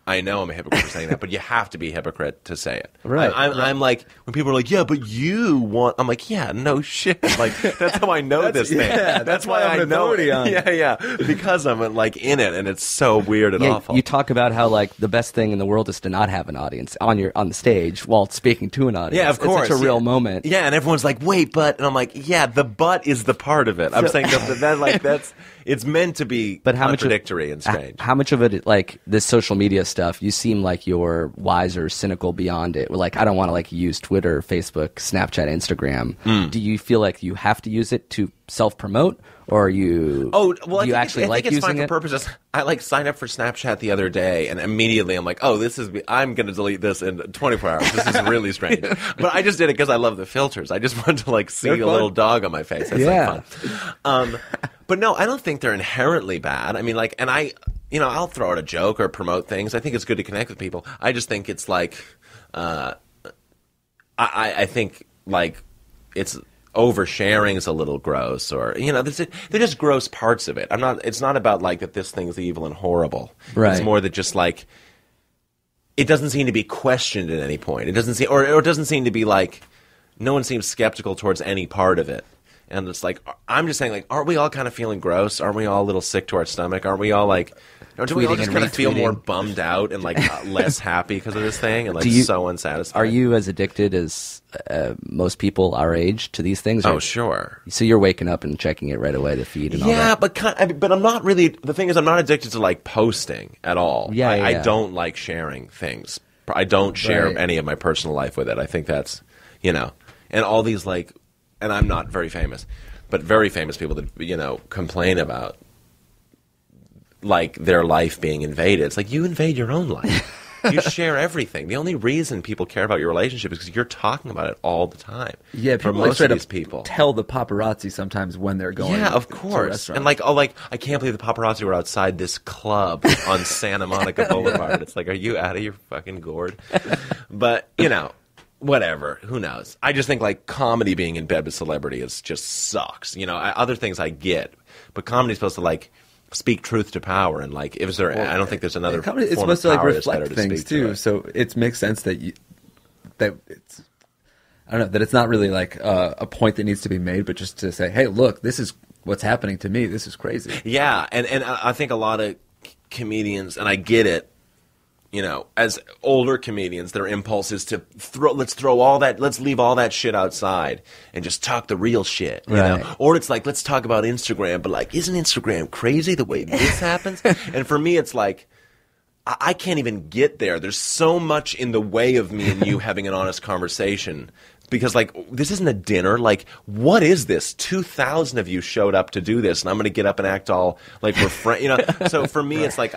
I know I'm a hypocrite for saying that, but you have to be a hypocrite to say it. Right. I'm like, when people are like, yeah, but you want, I'm like, yeah, no shit. Like, that's how I know this thing. Yeah, that's why I'm an authority on it. Yeah. Because I'm like in it, and it's so weird and awful. You talk about how like the best thing in the world is to not have an audience on the stage while speaking to an audience. Yeah, of course. It's such a real moment. Yeah, and everyone's like, wait, but, and I'm like, yeah, the but is the part of it. I'm saying it's meant to be contradictory and strange. How much of it, like this social media stuff, you seem like you're wiser, cynical beyond it. Like, I don't want to like use Twitter, Facebook, Snapchat, Instagram. Do you feel like you have to use it to self-promote, or you? Oh, well, I think it's fine for purposes. I like signed up for Snapchat the other day, and immediately I'm like, oh, I'm going to delete this in 24 hours. This is really strange. But I just did it because I love the filters. I just wanted to like see a little dog on my face. That's like fun. But no, I don't think they're inherently bad. I mean, like, and I'll throw out a joke or promote things. I think it's good to connect with people. I just think it's like, I think like it's oversharing is a little gross, or they're just gross parts of it. It's not about like that this thing's evil and horrible. Right. It's more that just like it doesn't seem to be questioned at any point. It doesn't seem, or it doesn't seem to be like no one seems skeptical towards any part of it. And it's like, I'm just saying, like, aren't we all kind of feeling gross? Aren't we all a little sick to our stomach? Aren't we all like, do we all just kind of feel more bummed out and like less happy because of this thing and like so unsatisfied? Are you as addicted as most people our age to these things? Oh, sure. So you're waking up and checking it right away, the feed and all that? Yeah, but I'm not really, the thing is I'm not addicted to like posting at all. Yeah, I don't like sharing things. I don't share any of my personal life with it. I think that's, and all these like, and I'm not very famous, but very famous people that, complain about like their life being invaded. It's like you invade your own life. You share everything. The only reason people care about your relationship is because you're talking about it all the time. Yeah, for most of these people. Tell the paparazzi sometimes when they're going. Yeah, of course. And like, I can't believe the paparazzi were outside this club on Santa Monica Boulevard. It's like, are you out of your fucking gourd? But whatever. Who knows? I just think like comedy being in bed with celebrity just sucks. Other things I get, but comedy's supposed to like speak truth to power, and like I don't think there's another comedy, form it's supposed of to power like reflect things too. To so it makes sense that it's I don't know that it's not really like a point that needs to be made, but just to say, hey, look, this is what's happening to me. This is crazy. Yeah, and I think a lot of comedians, and I get it. As older comedians, their impulse is to let's leave all that shit outside and just talk the real shit, right. Or it's like, let's talk about Instagram, but like, isn't Instagram crazy the way this happens? And for me, it's like, I can't even get there. There's so much in the way of me and you having an honest conversation. Because, like, this isn't a dinner. Like, what is this? 2,000 of you showed up to do this, and I'm going to get up and act all like we're friends. So for me, it's like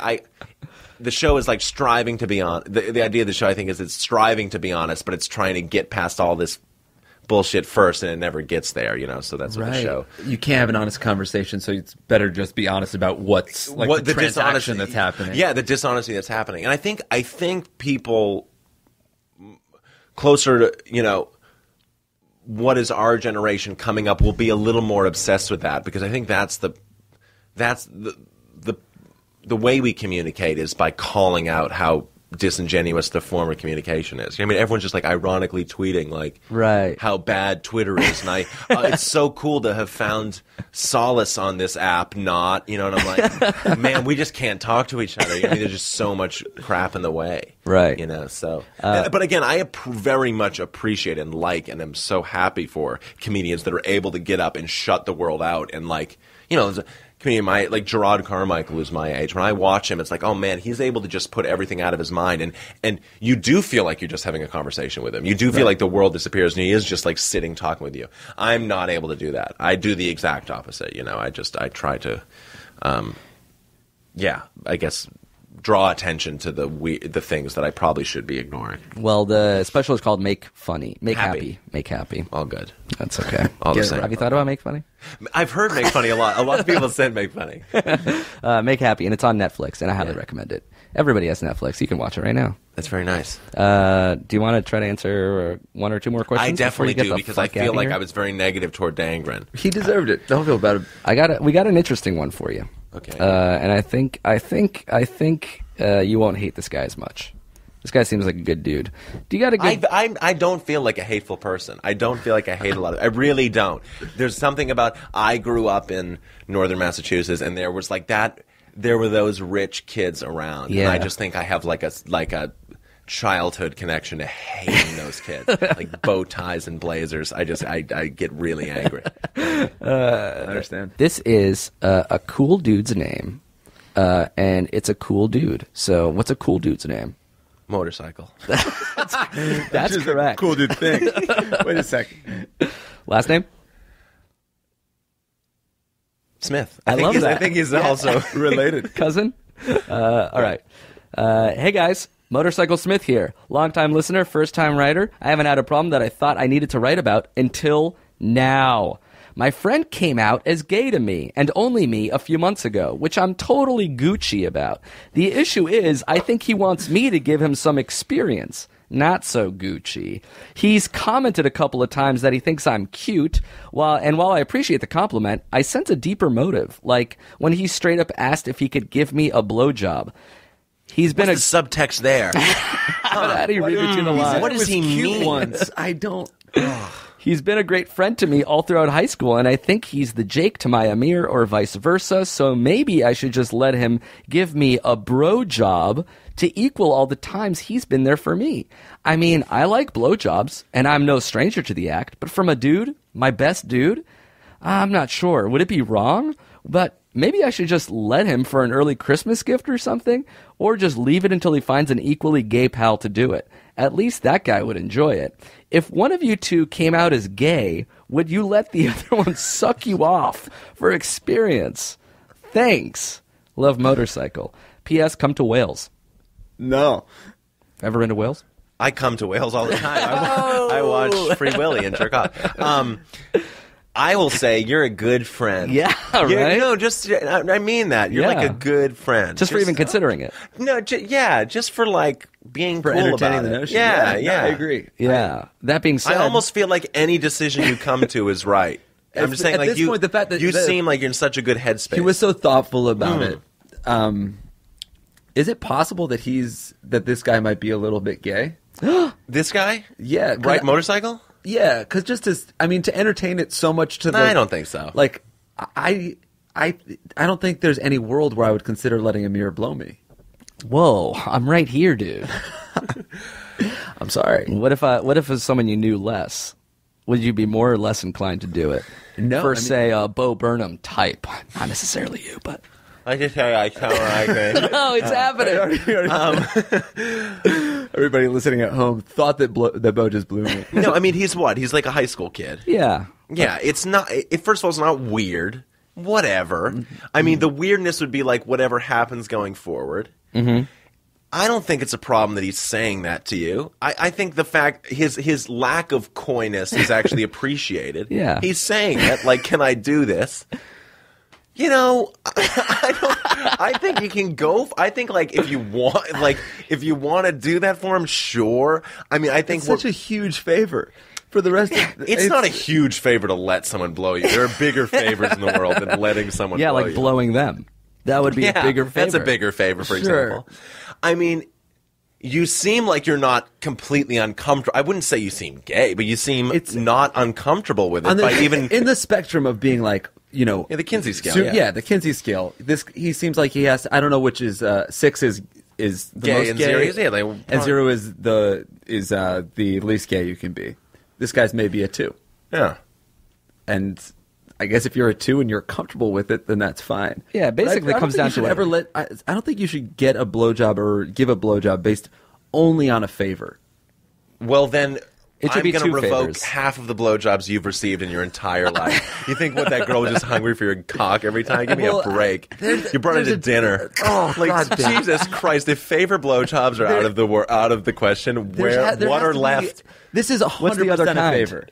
the show is like striving to be on. The idea of the show, I think, is it's striving to be honest, but it's trying to get past all this bullshit first, and it never gets there. So that's what the show. You can't have an honest conversation, so it's better just be honest about what's like the transaction that's happening. Yeah, the dishonesty that's happening, and I think people closer to what is our generation coming up will be a little more obsessed with that, because I think that's the way we communicate is by calling out how disingenuous the form of communication is. Everyone's just like ironically tweeting like how bad Twitter is, and it's so cool to have found solace on this app. And I'm like, man, we just can't talk to each other. There's just so much crap in the way, right? So. But again, I very much appreciate and am so happy for comedians that are able to get up and shut the world out and there's a comedian like Gerard Carmichael, who's my age. When I watch him, it's like, oh man, he's able to just put everything out of his mind, and you do feel like you're just having a conversation with him. You do feel like the world disappears, and he is just like sitting talking with you. I'm not able to do that. I do the exact opposite. I try to, I guess, draw attention to the things that I probably should be ignoring. Well, the special is called Make Funny. Make Happy. Make Happy. All good. That's okay. All the same. Have you thought about Make Funny? I've heard Make Funny a lot. A lot of people said Make Funny. Make Happy, and it's on Netflix, and I highly recommend it. Everybody has Netflix. You can watch it right now. That's very nice. Do you want to try to answer one or two more questions? I definitely do, because I feel like I was very negative toward Dangren. He deserved it. Don't feel bad. We got an interesting one for you. Okay. And I think you won't hate this guy as much. This guy seems like a good dude. Do you got a good... I don't feel like a hateful person. I don't feel like I hate a lot of... I really don't. There's something about... I grew up in northern Massachusetts, and there was like that... There were those rich kids around. Yeah. And I just think I have like a childhood connection to hating those kids. Like bow ties and blazers. I get really angry. I understand. This is a cool dude's name, and it's a cool dude. So what's a cool dude's name? Motorcycle. That's correct. Cool dude thing. Wait a second. Last name? Smith. I love that. I think he's also related. Cousin? All right. Hey, guys. Motorcycle Smith here. Longtime listener, first-time writer. I haven't had a problem that I thought I needed to write about until now. My friend came out as gay to me, and only me, a few months ago, which I'm totally Gucci about. The issue is, I think he wants me to give him some experience. not so Gucci. He's commented a couple of times that he thinks I'm cute, while I appreciate the compliment, I sense a deeper motive, like when he straight up asked if he could give me a blowjob. He's been What's the subtext there? How do you read between the lines? What does he mean? Once. I don't... He's been a great friend to me all throughout high school, and I think he's the Jake to my Amir or vice versa, so maybe I should just let him give me a bro job to equal all the times he's been there for me. I mean, I like blowjobs, and I'm no stranger to the act, but from a dude, my best dude, I'm not sure. Would it be wrong? But maybe I should just let him for an early Christmas gift or something, or just leave it until he finds an equally gay pal to do it. At least that guy would enjoy it. If one of you two came out as gay, would you let the other one suck you off for experience? Thanks. Love Motorcycle. P.S. Come to Wales. No. Ever been to Wales? I come to Wales all the time. I watch Free Willy and jerk off. I will say you're a good friend. Yeah, right? No, I mean that. You're like a good friend. Just for even considering it. No, just for like being For cool entertaining about the it. notion. Yeah. No, I agree. Yeah. That being said, I almost feel like any decision you come to is right. I'm just saying, at like this point, the fact that you seem like you're in such a good headspace. He was so thoughtful about it. Is it possible that this guy might be a little bit gay? This guy? Yeah. Right motorcycle? Yeah, because to entertain it so much to the... I don't think so. Like, I don't think there's any world where I would consider letting Amir blow me. whoa, I'm right here, dude. I'm sorry. What if it was someone you knew less? Would you be more or less inclined to do it? No. For, say, a Bo Burnham type. Not necessarily you, but... I just say I sound like it. No, it's happening. Everybody listening at home thought that Bo just blew me. No, I mean, he's what? He's like a high school kid. Yeah. Yeah, it's not... First of all, it's not weird. Whatever. I mean, the weirdness would be like whatever happens going forward. Mm-hmm. I don't think it's a problem that he's saying that to you. I think the fact his lack of coyness is actually appreciated. Yeah. He's saying it, like, can I do this? You know, I think you can go. I think, like, if you want to do that for him, sure. I mean, I think it's such a huge favor for the rest of it's not a huge favor to let someone blow you. There are bigger favors in the world than letting someone blow you. Blowing them. That would be a bigger favor. That's a bigger favor, for example. I mean, you seem like you're not completely uncomfortable. I wouldn't say you seem gay, but you seem not uncomfortable with it. In the spectrum of being like, you know, the Kinsey scale. The Kinsey scale. He seems like he has. I don't know which is 6 is the gay most and gay, 0 is and 0 is the least gay you can be. This guy's maybe a 2. Yeah, and I guess if you're a 2 and you're comfortable with it, then that's fine. Yeah, basically it comes down to I don't think you should get a blowjob or give a blowjob based only on a favor. Well, then it should I'm going to revoke favors. half of the blowjobs you've received in your entire life. You think what that girl was just hungry for your cock every time? Give me a break. You brought her to dinner. Oh, like God, Jesus Christ! If favor blowjobs are out of the question, what are left? This is 100% a favor.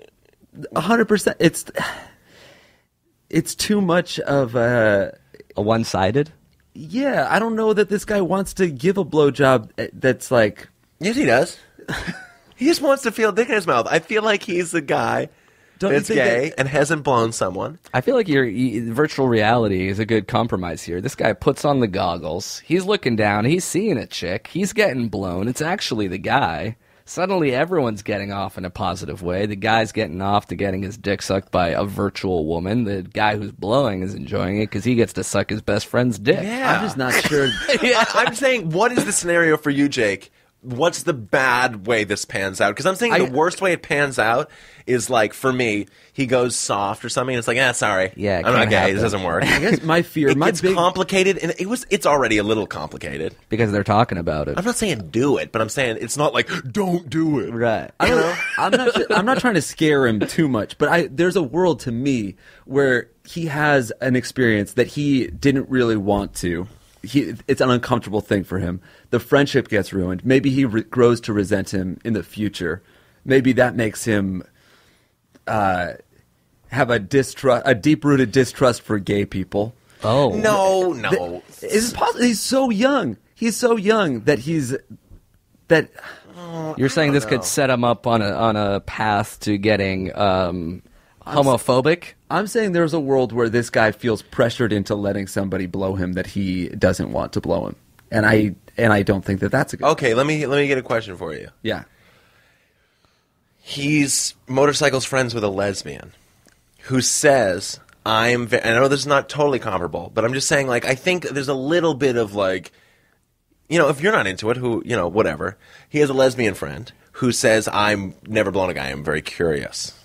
100%. It's too much of a one-sided. Yeah, I don't know that this guy wants to give a blowjob that's like... Yes, he does. He just wants to feel dick in his mouth. I feel like he's the guy that's gay and hasn't blown someone. I feel like virtual reality is a good compromise here. This guy puts on the goggles. He's looking down. He's seeing a chick. He's getting blown. It's actually the guy. Suddenly everyone's getting off in a positive way. The guy's getting off to getting his dick sucked by a virtual woman. The guy who's blowing is enjoying it because he gets to suck his best friend's dick. Yeah. I'm just not sure. I'm saying, what is the scenario for you, Jake? What's the bad way this pans out? Because I'm saying the worst way it pans out is, like, for me, he goes soft or something, and it's like, sorry. Yeah, I'm not gay. This doesn't work. I guess my fear... It's complicated, and it's already a little complicated. Because they're talking about it. I'm not saying do it, but I'm saying it's not like, don't do it. Right. I'm not trying to scare him too much, but there's a world to me where he has an experience that he didn't really want to. It's an uncomfortable thing for him. The friendship gets ruined. Maybe he grows to resent him in the future. Maybe that makes him have a deep-rooted distrust for gay people. Oh no! Is it possible? He's so young. He's so young that he's that You're saying this could set him up on a path to getting homophobic? I'm saying there's a world where this guy feels pressured into letting somebody blow him that he doesn't want to blow him, and I don't think that that's a good. Okay, let me get a question for you. Yeah. He's motorcycles friends with a lesbian who says, I know this is not totally comparable, but I'm just saying, like, I think there's a little bit of, like, you know, if you're not into it, whatever. He has a lesbian friend who says, I'm never blown a guy, I'm very curious.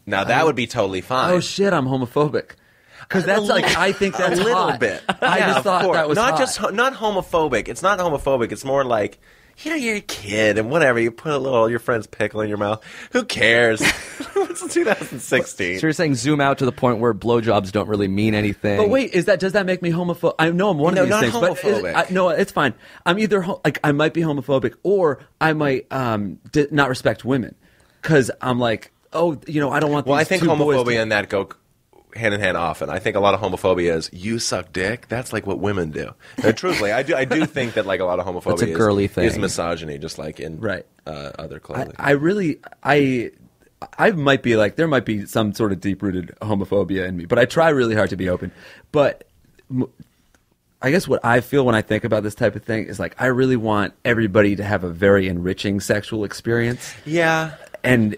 Now, that would be totally fine. Oh, shit, I'm homophobic. Because that's like, I think that's a little hot. bit. I just thought that was not hot. not homophobic. It's not homophobic. It's more like, you know, you're a kid and whatever. You put your friend's pickle in your mouth. Who cares? It's 2016. So you're saying zoom out to the point where blowjobs don't really mean anything. But wait, does that make me homophobic? I know I'm one of these things. Not homophobic. No, it's fine. I'm either I might be homophobic or I might not respect women because I'm like, oh, you know, I don't want. Well, these I think two boys homophobia and that go hand in hand often. I think a lot of homophobia is you suck dick. That's like what women do. And truthfully, I do think that like a lot of homophobia That's a girly thing. is misogyny, just like in other clothing. I might be like, there might be some sort of deep-rooted homophobia in me, but I try really hard to be open. But I guess what I feel when I think about this type of thing is like, I really want everybody to have a very enriching sexual experience. Yeah. And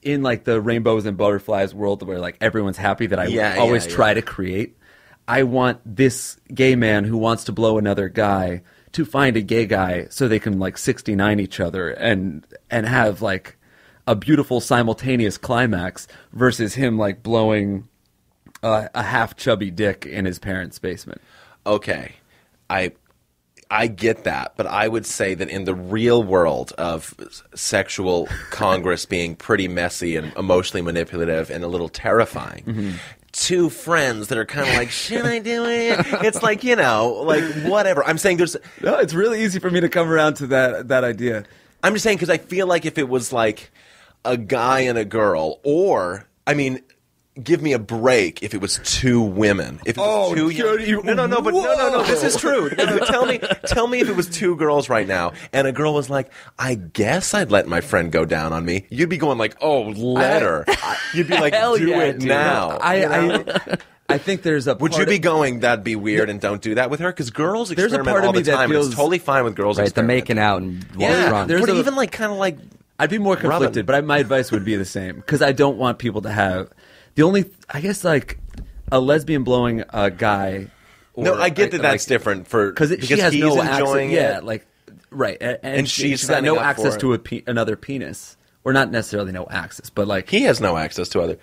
in like the rainbows and butterflies world where like everyone's happy that I always try to create, I want this gay man who wants to blow another guy to find a gay guy so they can like 69 each other and have like a beautiful simultaneous climax versus him like blowing a half chubby dick in his parents' basement. Okay. I get that, but I would say that in the real world of sexual congress being pretty messy and emotionally manipulative and a little terrifying, two friends that are kind of like, should I do it? It's like, you know, like whatever. I'm saying No, it's really easy for me to come around to that idea. I'm just saying because I feel like if it was like a guy and a girl, or, I mean, give me a break if it was two women. If it was two No. This is true. No, tell me if it was two girls right now, and a girl was like, "I guess I'd let my friend go down on me." You'd be going like, "Oh, let her." You'd be like, "Do it now." I think there's a. Would you be going? That'd be weird, and don't do that with her because girls experiment part of all the me that time. feels- It's totally fine with girls. Right, the making out and drunk. But even like kind of like. I'd be more conflicted, but my advice would be the same because I don't want people to have the only. I guess like a lesbian blowing a guy. Or, no, I get that that's different because she has he's no enjoying access. it. Yeah, like right, and she's got no signing up access for to another penis, or not necessarily no access, but like he has no access to other.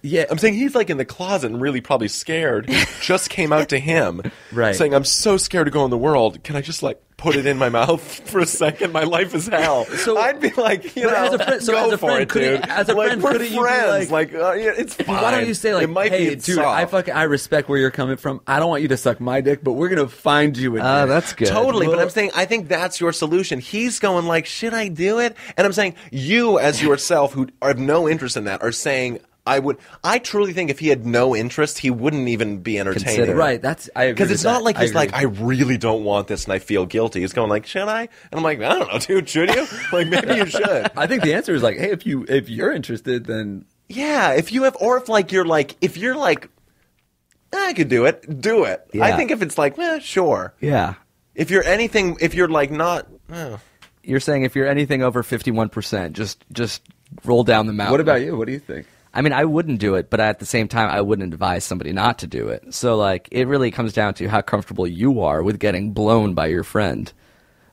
Yeah, I'm saying he's like in the closet and really probably scared. Just came out to him, right? Saying, "I'm so scared to go in the world. Can I just like put it in my mouth for a second? My life is hell." So I'd be like, you know, as a friend, go for it, dude. As a friend, we're couldn't friends. You be like, it's fine. Why don't you say like, "Hey, dude, I respect where you're coming from. I don't want you to suck my dick, but we're gonna find you a dick." That's good. Totally, but I'm saying I think that's your solution. He's going like, "Should I do it?" And I'm saying you, as yourself, who have no interest in that, are saying. I truly think if he had no interest, he wouldn't even be entertaining. Right, I agree. Because it's not like he's like, I really don't want this and I feel guilty. He's going like, should I? And I'm like, I don't know, dude, should you? Like, maybe you should. I think the answer is like, hey, if you're interested, then yeah, if you have, or if you're like, I could do it, do it. Yeah. I think if it's like, sure. Yeah. If you're like not. You're saying if you're anything over 51%, just roll down the mountain. What about you? What do you think? I mean, I wouldn't do it, but at the same time, I wouldn't advise somebody not to do it. So, like, it really comes down to how comfortable you are with getting blown by your friend.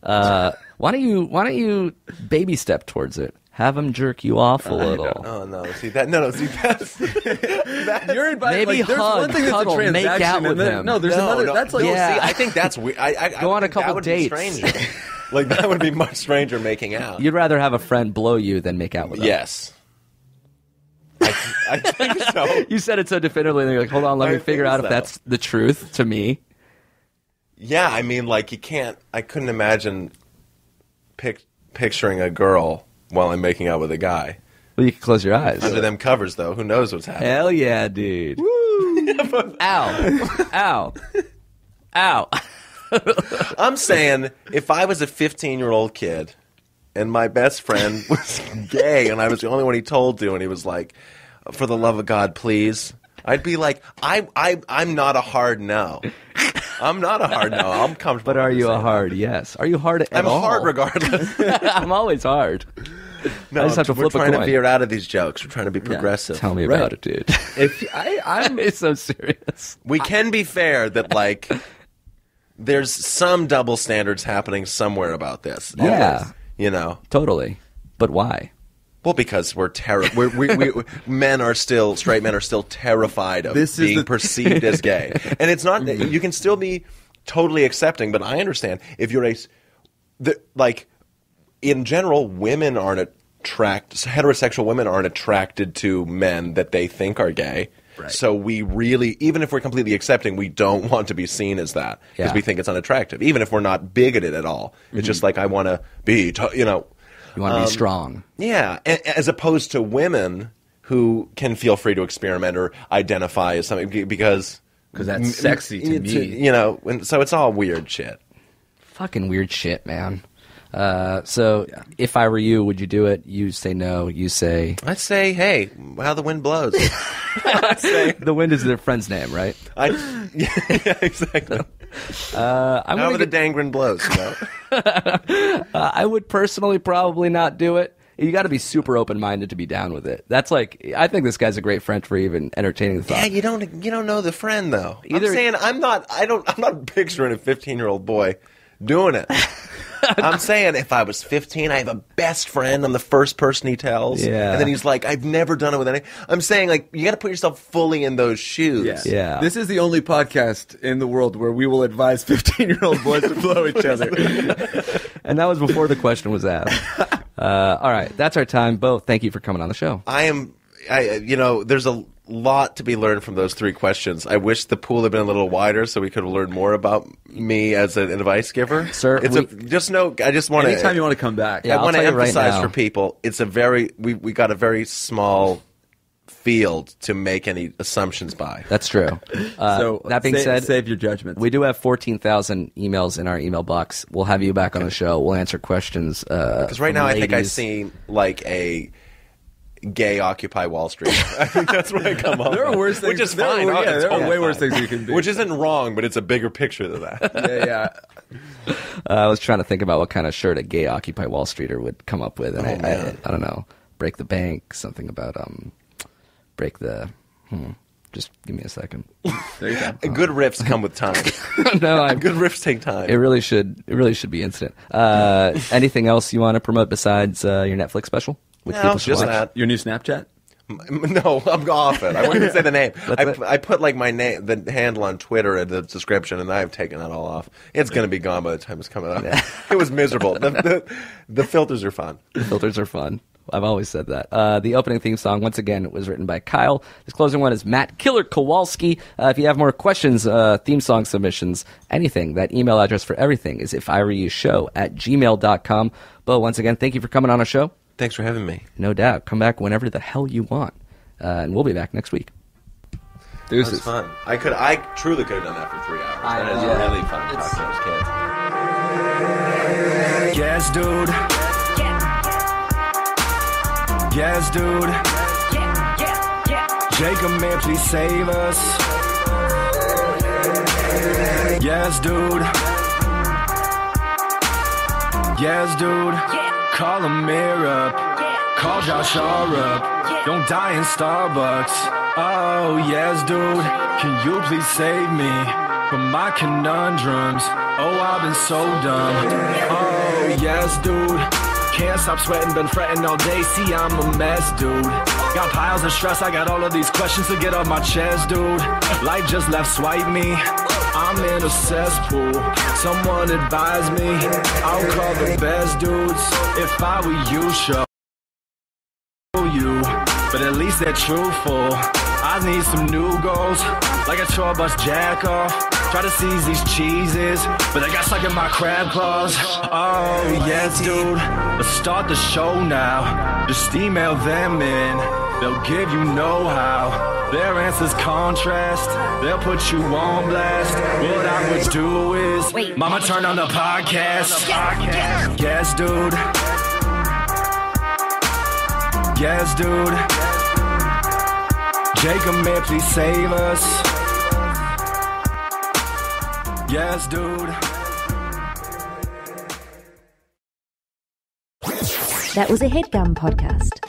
Why don't you baby step towards it? Have him jerk you off a little. Oh no! See that? No. See that's you're invited. Maybe like, hug, there's one thing cuddle, that's a make transaction, out with him. No, there's another. No, that's like yeah. See, I think that's weird. I go on a couple that would dates. Be stranger. Like that would be much stranger making out. You'd rather have a friend blow you than make out with him. Yes. I think so. You said it so definitively, and you're like, hold on, let me figure out if that's the truth to me. Yeah, I mean, like, I couldn't imagine picturing a girl while I'm making out with a guy. Well, you can close your eyes. Under them covers, though. Who knows what's happening? Hell yeah, dude. Woo! Ow. Ow. I'm saying, if I was a 15-year-old kid and my best friend was gay, and I was the only one he told to, and he was like, "For the love of God, please." I'd be like, I'm not a hard no. I'm not a hard no. I'm comfortable. But are you a hard yes? Are you hard at all? I'm hard regardless. I'm always hard. No, I just have to flip we're trying a coin. to veer out of these jokes. We're trying to be progressive. Tell me about it, dude. I'm It's so serious. We can be fair that, like, there's some double standards happening somewhere about this. Yeah. Always, you know? Totally. But why? Well, because we're straight men are still terrified of being perceived as gay. And it's not, you can still be totally accepting, but I understand if you're in general, heterosexual women aren't attracted to men that they think are gay. Right. So we really, even if we're completely accepting, we don't want to be seen as that because we think it's unattractive. Even if we're not bigoted at all, it's just like I want to be, you know. You want to be strong. Yeah, as opposed to women who can feel free to experiment or identify as something because that's sexy to me. You know, and so it's all weird shit. Fucking weird shit, man. If I were you, would you do it? You say no. You say... I'd say, hey, how the wind blows. The wind is their friend's name, right? Yeah, exactly. How the dangrin blows, you know? I would personally probably not do it. You got to be super open-minded to be down with it. That's like, I think this guy's a great friend for even entertaining the thought. Yeah, you don't know the friend though. I'm saying I'm not picturing a 15-year-old boy doing it. I'm saying if I was 15, I have a best friend. I'm the first person he tells. Yeah. And then he's like, I've never done it with any. I'm saying, like, you got to put yourself fully in those shoes. Yeah. This is the only podcast in the world where we will advise 15-year-old boys to blow each other. And that was before the question was asked. All right. That's our time. Bo, thank you for coming on the show. There's a lot to be learned from those 3 questions. I wish the pool had been a little wider so we could have learned more about me as an advice giver. Sir, I just want to... Anytime you want to come back. I want to emphasize for people, it's we got a very small field to make any assumptions by. That's true. So that being said, save your judgments. We do have 14,000 emails in our email box. We'll have you back on the show. We'll answer questions. Because right now I think I seem like a gay Occupy Wall Street. I think that's what I come up with. There are worse things. Which is fine. There are way worse things you can do. Which isn't wrong, but it's a bigger picture than that. Yeah. I was trying to think about what kind of shirt a gay Occupy Wall Streeter would come up with. And I don't know. Break the bank. Something about break the... Just give me a second. There you go. Good riffs come with time. Good riffs take time. It really should be instant. Anything else you want to promote besides your Netflix special? No, just that. Your new Snapchat? No, I'm off it. I wouldn't say the name. I put like my name, the handle on Twitter in the description, and I've taken that all off. It's going to be gone by the time it's coming out. Yeah. It was miserable. The filters are fun. The filters are fun. I've always said that. The opening theme song, once again, was written by Kyle. This closing one is Matt Killer Kowalski. If you have more questions, theme song submissions, anything, that email address for everything is ifereyoushow@gmail.com. Bo, once again, thank you for coming on our show. Thanks for having me. No doubt. Come back whenever the hell you want. And we'll be back next week. That was fun. I truly could have done that for 3 hours. That is really fun talking to those kids. Yes, dude. Yes, dude. Jacob, man, please save us. Yes, dude. Yes, dude. Call Amir up. Call Josh up. Don't die in Starbucks. Oh, yes, dude. Can you please save me from my conundrums? Oh, I've been so dumb. Oh, yes, dude. Can't stop sweating, been fretting all day. See, I'm a mess, dude. Got piles of stress, I got all of these questions to get off my chest, dude. Life just left swipe me. I'm in a cesspool. Someone advise me. I'll call the best dudes. If I were you, show you. But at least they're truthful. I need some new goals. Like a tour bus jack off. Try to seize these cheeses, but they got stuck in my crab claws. Oh, yes, dude. Let's start the show now. Just email them in. They'll give you know-how. Their answers contrast. They'll put you on blast. What I would do is, Mama, turn on the podcast. Yes, dude. Yes, dude. Jacob, man, please save us. Yes, dude. That was a HeadGum podcast.